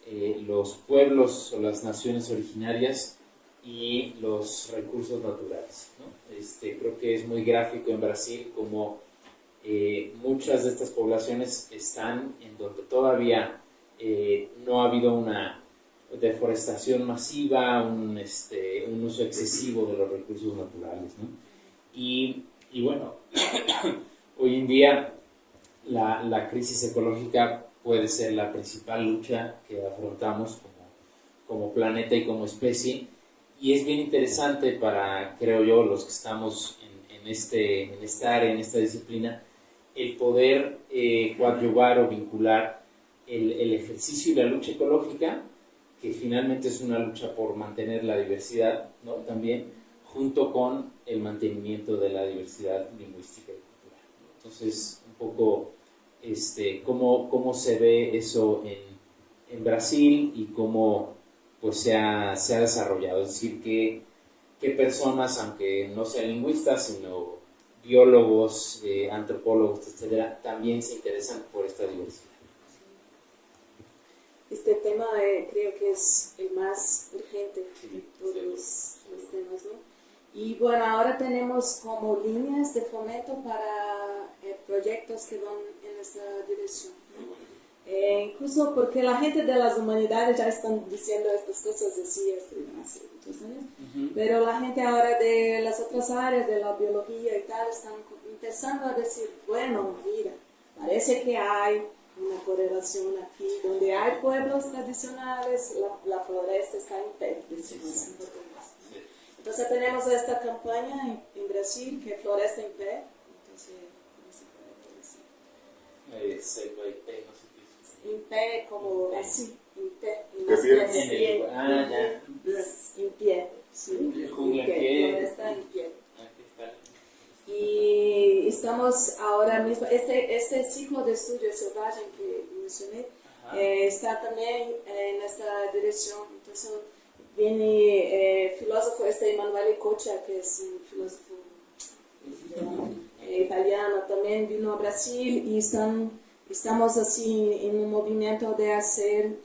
los pueblos o las naciones originarias y los recursos naturales, ¿no? Creo que es muy gráfico en Brasil como muchas de estas poblaciones están en donde todavía no ha habido una deforestación masiva, un uso excesivo de los recursos naturales, ¿no? Y bueno, hoy en día la crisis ecológica puede ser la principal lucha que afrontamos como planeta y como especie, y es bien interesante para, creo yo, los que estamos en esta área, en esta disciplina, el poder coadyuvar o vincular el ejercicio y la lucha ecológica, que finalmente es una lucha por mantener la diversidad, ¿no? También, junto con el mantenimiento de la diversidad lingüística y cultural, ¿no? Entonces, un poco cómo se ve eso en Brasil y cómo pues se ha desarrollado. Es decir, que personas, aunque no sean lingüistas, sino biólogos, antropólogos, etcétera, también se interesan por esta diversidad. Este tema creo que es el más urgente de todos los temas, ¿no? Y bueno, ahora tenemos como líneas de fomento para proyectos que van en esta dirección, ¿no? Incluso porque la gente de las humanidades ya están diciendo estas cosas así hace muchos años, pero la gente ahora de las otras áreas, de la biología y tal, están empezando a decir, bueno, mira, parece que hay una correlación aquí, donde hay pueblos tradicionales, la floresta está en pie, decimos. Entonces tenemos esta campaña en Brasil, que es Floresta en Pé. Entonces, ¿cómo se puede decir? En pé, como así, en pé. En pie, sí. Floresta en pie. Y estamos ahora mismo, este ciclo de estudio salvaje que mencioné, está también en esta dirección. Entonces viene filósofo Emanuele Cocha, que es un filósofo italiano, también vino a Brasil, y estamos así en un movimiento de hacer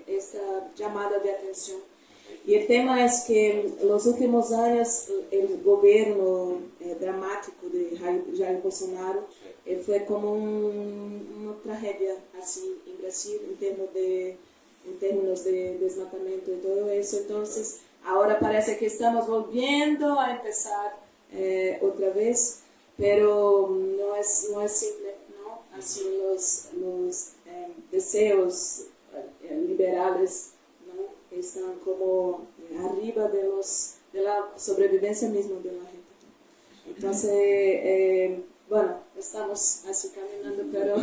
esta llamada de atención. Y el tema es que en los últimos años el gobierno dramático de Jair Bolsonaro fue como una tragedia así en Brasil en términos de desmatamiento y todo eso. Entonces ahora parece que estamos volviendo a empezar otra vez, pero no es simple, ¿no? Así los deseos liberales están como arriba de la sobrevivencia misma de la gente. Entonces, bueno, estamos así caminando, pero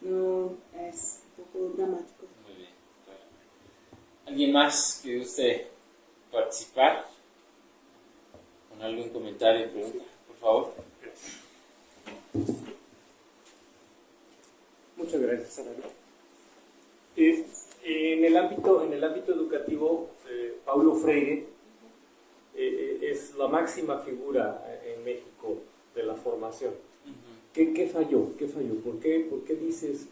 no es un poco dramático. Muy bien, claro. ¿Alguien más que guste participar? ¿Con algún comentario, pregunta? Por favor. Muchas gracias, Ana. En el ámbito educativo, Paulo Freire es la máxima figura en México de la formación. ¿Qué falló? ¿Por qué dices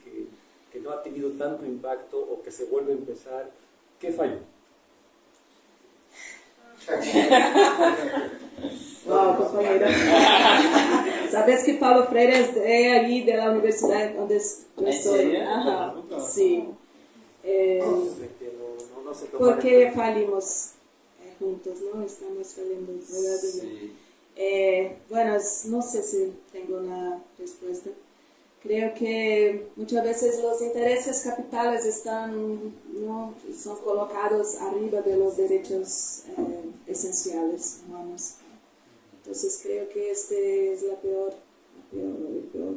que no ha tenido tanto impacto o que se vuelve a empezar? ¿Qué falló? Wow, compañero. ¿Sabes que Paulo Freire es de allí, de la universidad donde yo estoy? Ajá, sí. No se toma Porque falimos juntos, ¿no? Estamos fallando todavía. Sí. Bueno, no sé si tengo una respuesta. Creo que muchas veces los intereses capitales son colocados arriba de los derechos esenciales humanos. Entonces creo que este es el peor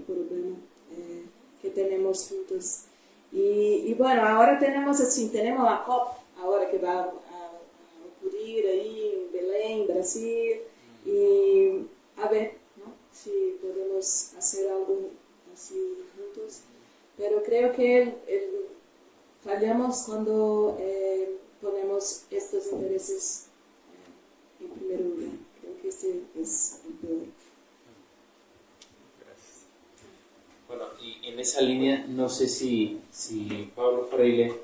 problema que tenemos juntos. Y bueno, ahora tenemos la COP, ahora que va a ocurrir ahí en Belém, Brasil, y a ver, ¿no? Si podemos hacer algo así juntos. Pero creo que fallamos cuando ponemos estos intereses en primer lugar. Creo que este es el peor. Bueno, y en esa línea, no sé si Paulo Freire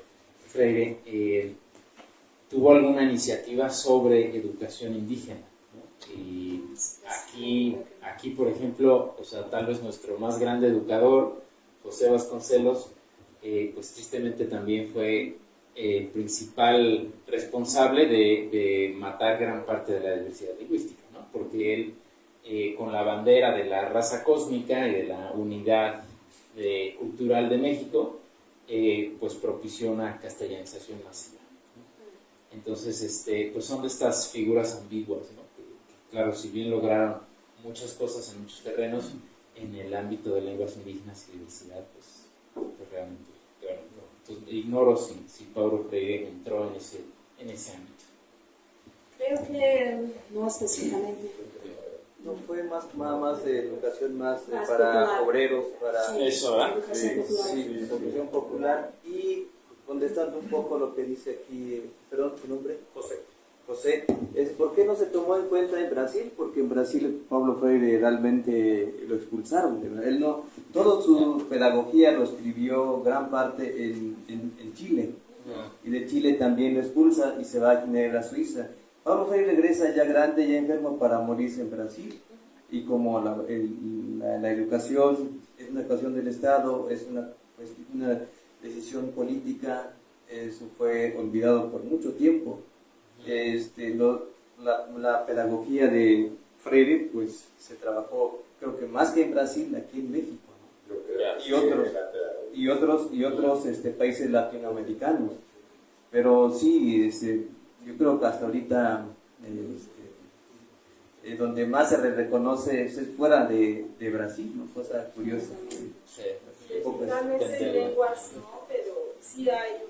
tuvo alguna iniciativa sobre educación indígena, ¿no? Y aquí, por ejemplo, o sea, tal vez nuestro más grande educador, José Vasconcelos, pues tristemente también fue el principal responsable de matar gran parte de la diversidad lingüística, ¿no? Porque él, con la bandera de la raza cósmica y de la unidad cultural de México, pues propició una castellanización masiva, ¿no? Entonces, pues son de estas figuras ambiguas, ¿no? Que, claro, si bien lograron muchas cosas en muchos terrenos, en el ámbito de lenguas indígenas y diversidad, pues realmente no. Entonces, ignoro si Paulo Freire entró en ese ámbito. Creo que no específicamente. No fue nada más educación más Más para popular. obreros, para Sí. Eso, ¿verdad? Educación popular. sí, educación popular. Y contestando un poco lo que dice aquí, perdón, ¿tu nombre? José, ¿por qué no se tomó en cuenta en Brasil? Porque en Brasil Paulo Freire realmente lo expulsaron. Él no, toda su pedagogía lo escribió gran parte en Chile. Y de Chile también lo expulsa y se va a Ginebra, Suiza. Paulo Freire regresa ya grande, ya enfermo, para morirse en Brasil. Y como la educación es una educación del Estado, es una decisión política, eso fue olvidado por mucho tiempo. La pedagogía de Freire pues se trabajó, creo que más que en Brasil, aquí en México, ¿no? y otros países latinoamericanos. Pero sí, yo creo que hasta ahorita donde más se reconoce es fuera de Brasil, ¿no? Cosa curiosa. Sí. Realmente en lenguas no, pero sí hay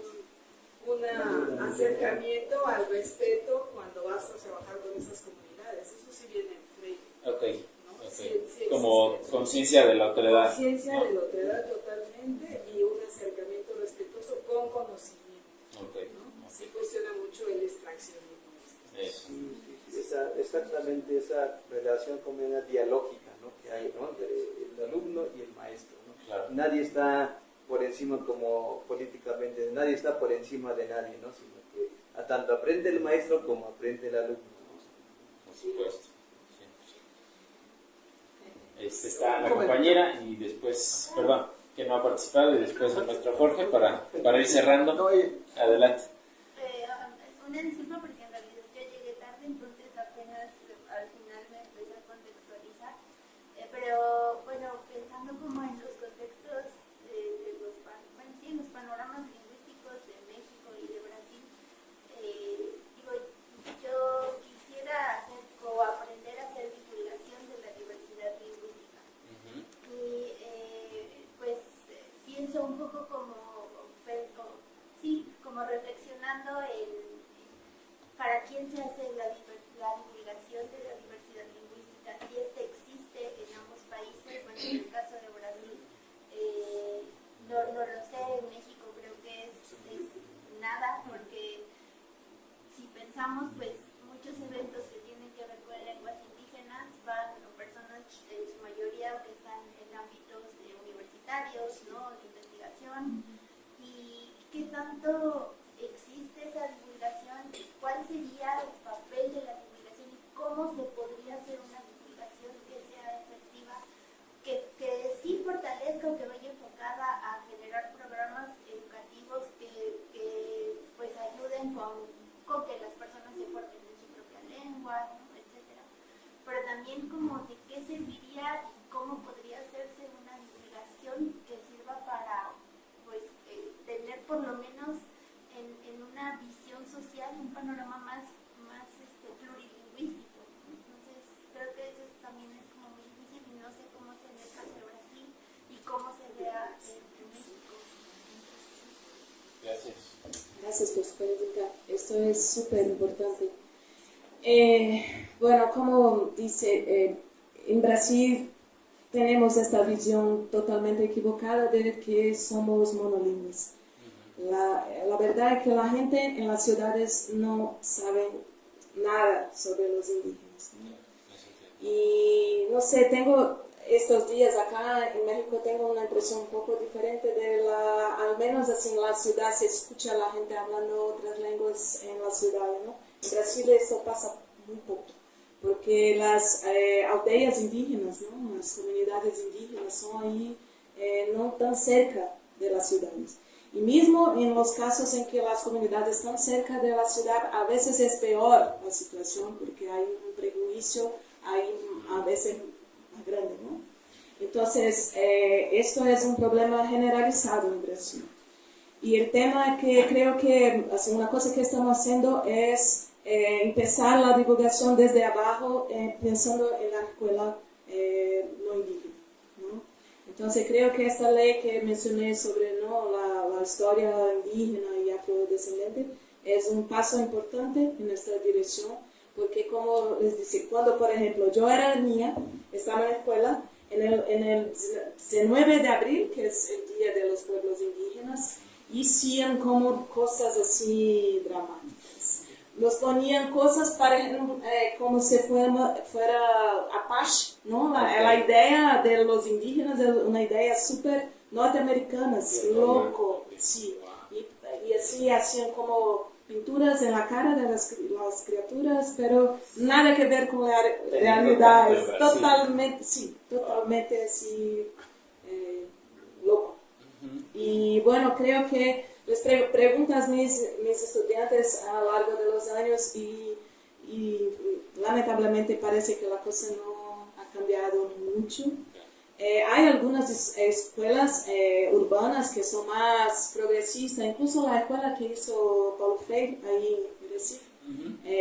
un acercamiento al respeto cuando vas a trabajar con esas comunidades. Eso sí viene en Freire. Ok. ¿No? Ok. Sí Como existe. conciencia de la otredad. Conciencia de la otredad totalmente y un acercamiento respetuoso con conocimiento. Ok. ¿No? Sí cuestiona mucho el extraccionismo. Eso. Exactamente esa relación como una dialógica, ¿no? Que hay, ¿no? El alumno y el maestro, ¿no? Claro. Nadie está por encima como políticamente, nadie está por encima de nadie, ¿no? Sino que tanto aprende el maestro como aprende el alumno, ¿no? Por supuesto. Sí. Está la compañera y después, perdón, que no ha participado, y después a nuestro Jorge para ir cerrando. Adelante. Una disculpa porque en realidad yo llegué tarde, entonces apenas al final me empecé a contextualizar. Pero bueno, pensando como en los contextos de los panoramas lingüísticos de México y de Brasil, digo, yo quisiera aprender a hacer divulgación de la diversidad lingüística. Y pues pienso un poco como reflexionando para quién se hace la divulgación de la diversidad lingüística, si existe en ambos países. Bueno, en el caso de Brasil, no lo sé, en México creo que es nada, porque si pensamos, pues muchos eventos que tienen que ver con lenguas indígenas van a personas, en su mayoría, que están en ámbitos universitarios, ¿no?, de investigación. ¿Y qué tanto existe esa divulgación? ¿Cuál sería el papel de la divulgación y cómo se podría hacer una divulgación que sea efectiva, que sí fortalezca o que vaya enfocada a generar programas educativos que pues ayuden con que las personas se formen en su propia lengua, ¿no?, etcétera? Pero también como de qué serviría y cómo podría hacerse una divulgación que sirva para pues tener por lo menos en una visión social un panorama más plurilingüístico. Entonces creo que eso también es como muy difícil y no sé cómo se ve en el caso de Brasil y cómo se vea en México. Gracias. Gracias por su pregunta. Esto es súper importante. Bueno, como dice, en Brasil tenemos esta visión totalmente equivocada de que somos monolingües. La verdad es que la gente en las ciudades no sabe nada sobre los indígenas, ¿no? Y no sé, tengo estos días acá en México, tengo una impresión un poco diferente al menos así en la ciudad se escucha a la gente hablando otras lenguas en la ciudad, ¿no? En Brasil eso pasa muy poco, porque las aldeias indígenas, ¿no?, las comunidades indígenas son ahí no tan cerca de las ciudades. Y mismo en los casos en que las comunidades están cerca de la ciudad, a veces es peor la situación porque hay un prejuicio, hay a veces más grande, ¿no? Entonces, esto es un problema generalizado en Brasil. Y el tema que creo que, así, una cosa que estamos haciendo es empezar la divulgación desde abajo, pensando en la escuela no indígena, ¿no? Entonces, creo que esta ley que mencioné sobre, ¿no?, la historia indígena y afrodescendente es un paso importante en esta dirección, porque como les dice, cuando, por ejemplo, yo era niña, estaba en la escuela, en el 19 de abril, que es el Día de los Pueblos Indígenas, hacían como cosas así dramáticas. Los ponían cosas para, como si fuera Apache, ¿no? La idea de los indígenas es una idea súper norteamericana, loco, sí. Y así hacían como pinturas en la cara de las criaturas, pero nada que ver con la realidad, es totalmente, sí, totalmente así, loco. Y bueno, creo que les preguntas mis estudiantes a lo largo de los años y lamentablemente parece que la cosa no ha cambiado mucho. Hay algunas escuelas urbanas que son más progresistas, incluso la escuela que hizo Paulo Freire ahí en Recife,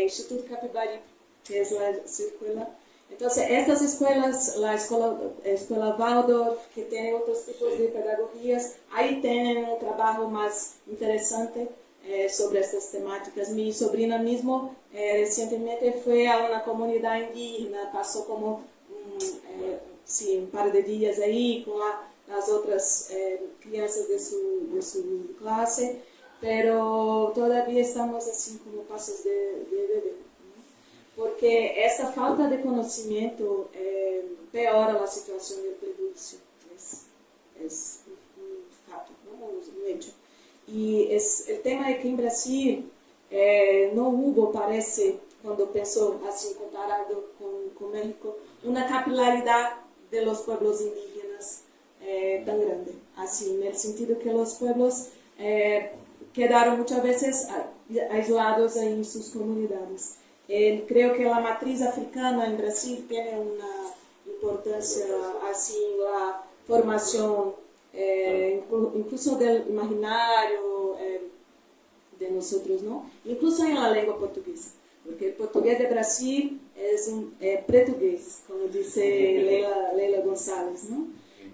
Instituto Capibaribe, que es la escuela. Entonces, estas escuelas, la escuela Waldorf, que tiene otros tipos de pedagogías, ahí tienen un trabajo más interesante sobre estas temáticas. Mi sobrina mismo recientemente fue a una comunidad indígena, pasó como un par de días ahí con las otras crianças de su clase, pero todavía estamos así como pasos de bebé, ¿no? Porque esta falta de conocimiento peora la situación del prejuicio, es un fato, ¿no? Un hecho. Y el tema es que en Brasil no hubo, parece, cuando pensó así comparado con México, una capilaridad de los pueblos indígenas tan grande, así, en el sentido que los pueblos quedaron muchas veces aislados en sus comunidades. Creo que la matriz africana en Brasil tiene una importancia así en la formación, incluso del imaginario de nosotros, ¿no? Incluso en la lengua portuguesa. Porque el portugués de Brasil es un portugués, como dice Leila González, ¿no?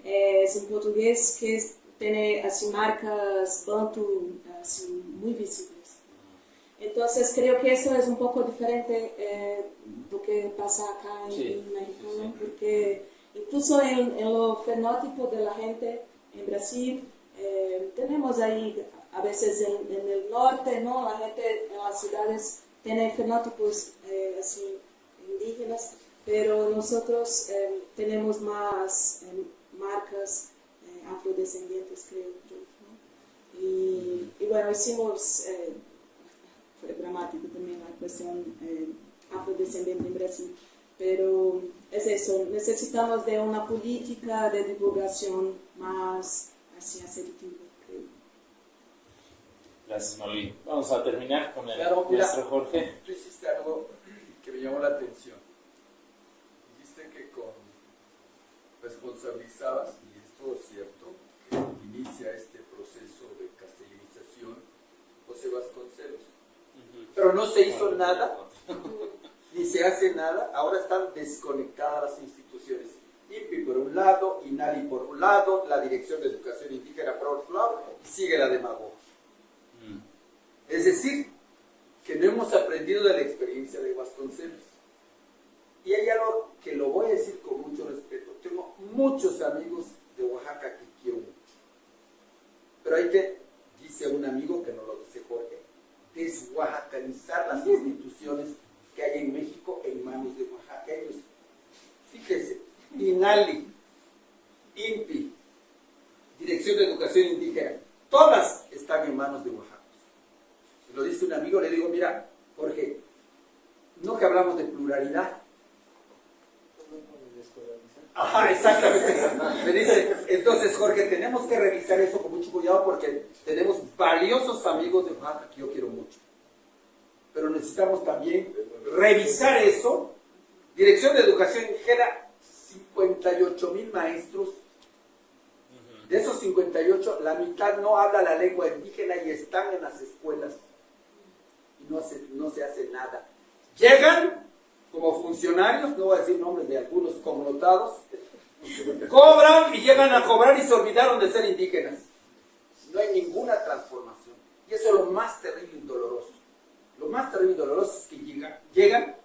Es un portugués que tiene así marcas bantu así muy visibles. Entonces creo que eso es un poco diferente de lo que pasa acá en México, ¿no? Porque incluso en los fenotipos de la gente en Brasil tenemos ahí a veces en el norte, ¿no? La gente en las ciudades tiene fenotipos así indígenas, pero nosotros tenemos más marcas afrodescendientes, creo yo, ¿no? Y bueno, hicimos, fue dramático también la cuestión afrodescendiente en Brasil, pero es eso, necesitamos de una política de divulgación más así asertiva, creo. Gracias, Marlene. Vamos a terminar con el maestro Jorge. Tú hiciste algo que me llamó la atención. Dijiste que responsabilizabas, y esto es cierto, que inicia este proceso de castellanización José Vasconcelos. Pero no se hizo nada, ni se hace nada. Ahora están desconectadas las instituciones. INPI por un lado, INALI por un lado, la Dirección de Educación Indígena por otro lado, y sigue la demagogia. Es decir, que no hemos aprendido de la experiencia de Vasconcelos. Y hay algo que lo voy a decir con mucho respeto. Tengo muchos amigos de Oaxaca que quiero mucho. Pero hay que, dice un amigo, que no lo dice Jorge, desoaxacanizar las instituciones que hay en México en manos de oaxaqueños. Fíjense, INALI, INPI, Dirección de Educación Indígena, todas están en manos de oaxaqueños. Lo dice un amigo, le digo, mira, Jorge, no que hablamos de pluralidad. Ajá, exactamente. Me dice, Entonces, Jorge, tenemos que revisar eso con mucho cuidado porque tenemos valiosos amigos de Oaxaca que yo quiero mucho. Pero necesitamos también revisar eso. Dirección de Educación Indígena, 58,000 maestros. De esos 58, la mitad no habla la lengua indígena y están en las escuelas. Y no se hace nada. Llegan como funcionarios, no voy a decir nombres de algunos connotados, cobran y llegan a cobrar y se olvidaron de ser indígenas. No hay ninguna transformación. Y eso es lo más terrible y doloroso. Lo más terrible y doloroso es que llegan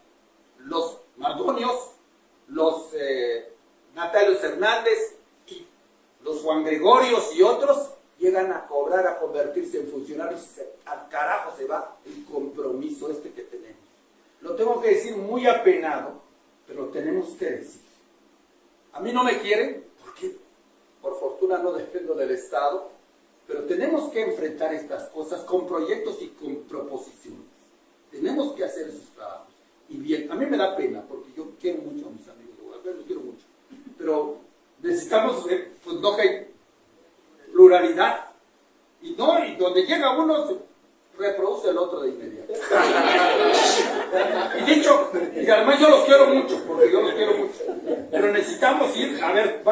los Mardonios, los Natalios Hernández y los Juan Gregorios y otros, llegan a cobrar, a convertirse en funcionarios y al carajo se va el compromiso este que tenemos. Lo tengo que decir muy apenado, pero lo tenemos que decir. A mí no me quieren, porque por fortuna no dependo del Estado, pero tenemos que enfrentar estas cosas con proyectos y con proposiciones. Tenemos que hacer esos trabajos. Y bien, a mí me da pena, porque yo quiero mucho a mis amigos, los quiero mucho, pero necesitamos, pues no que hay pluralidad, y donde llega uno, se reproduce el otro de inmediato. Y dicho, y además yo los quiero mucho, porque yo los quiero mucho, pero necesitamos ir, a ver,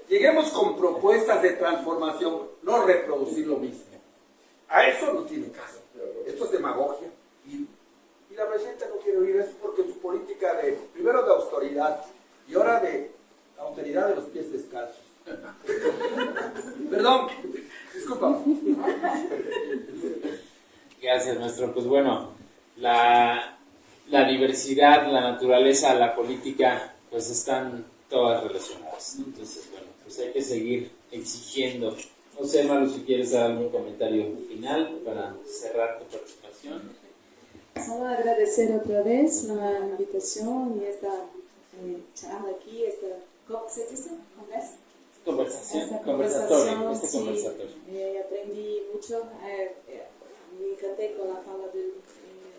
lleguemos con propuestas de transformación, no reproducir lo mismo. A eso no tiene caso. Esto es demagogia. Y la presidenta no quiere oír eso porque su política primero de austeridad y ahora de austeridad de los pies descalzos. Perdón, disculpa. Gracias, maestro. Pues bueno, la diversidad, la naturaleza, la política, pues están todas relacionadas. Entonces, bueno, pues hay que seguir exigiendo. No sé, Malu, si quieres dar algún comentario final para cerrar tu participación. Solo agradecer otra vez la invitación y esta charla aquí, ¿cómo se dice? Conversatorio. Sí, aprendí mucho, me encanté con la fala de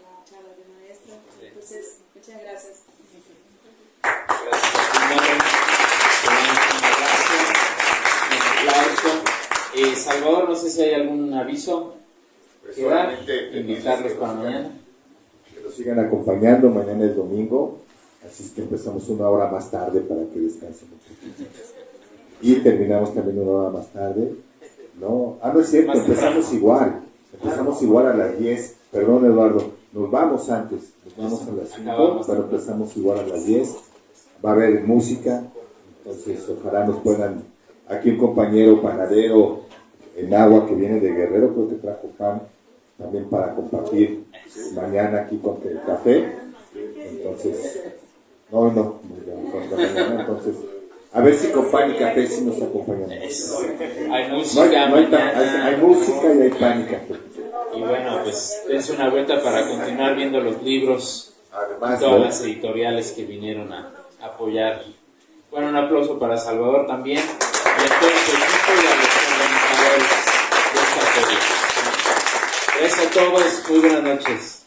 la charla de maestra, entonces muchas gracias. Gracias. Salvador, no sé si hay algún aviso que dar, invitarlos para mañana. Que nos sigan acompañando, mañana es domingo, así es que empezamos una hora más tarde para que descansen mucho. Y terminamos también una hora más tarde. No es cierto, empezamos igual a las 10, perdón Eduardo, nos vamos antes, nos vamos a las 5, pero empezamos igual a las 10, va a haber música, entonces ojalá nos puedan, aquí un compañero panadero en agua que viene de Guerrero, creo que trajo pan, también para compartir mañana aquí con el café, entonces, entonces, a ver si con pan y café sí nos acompañan. Hay música, hay música y hay pan y café. Y bueno, pues dense una vuelta para continuar viendo los libros, además, todas las editoriales que vinieron a apoyar. Bueno, un aplauso para Salvador también, y a todo su equipo y a los organizadores de esta feria. Gracias a todos, muy buenas noches.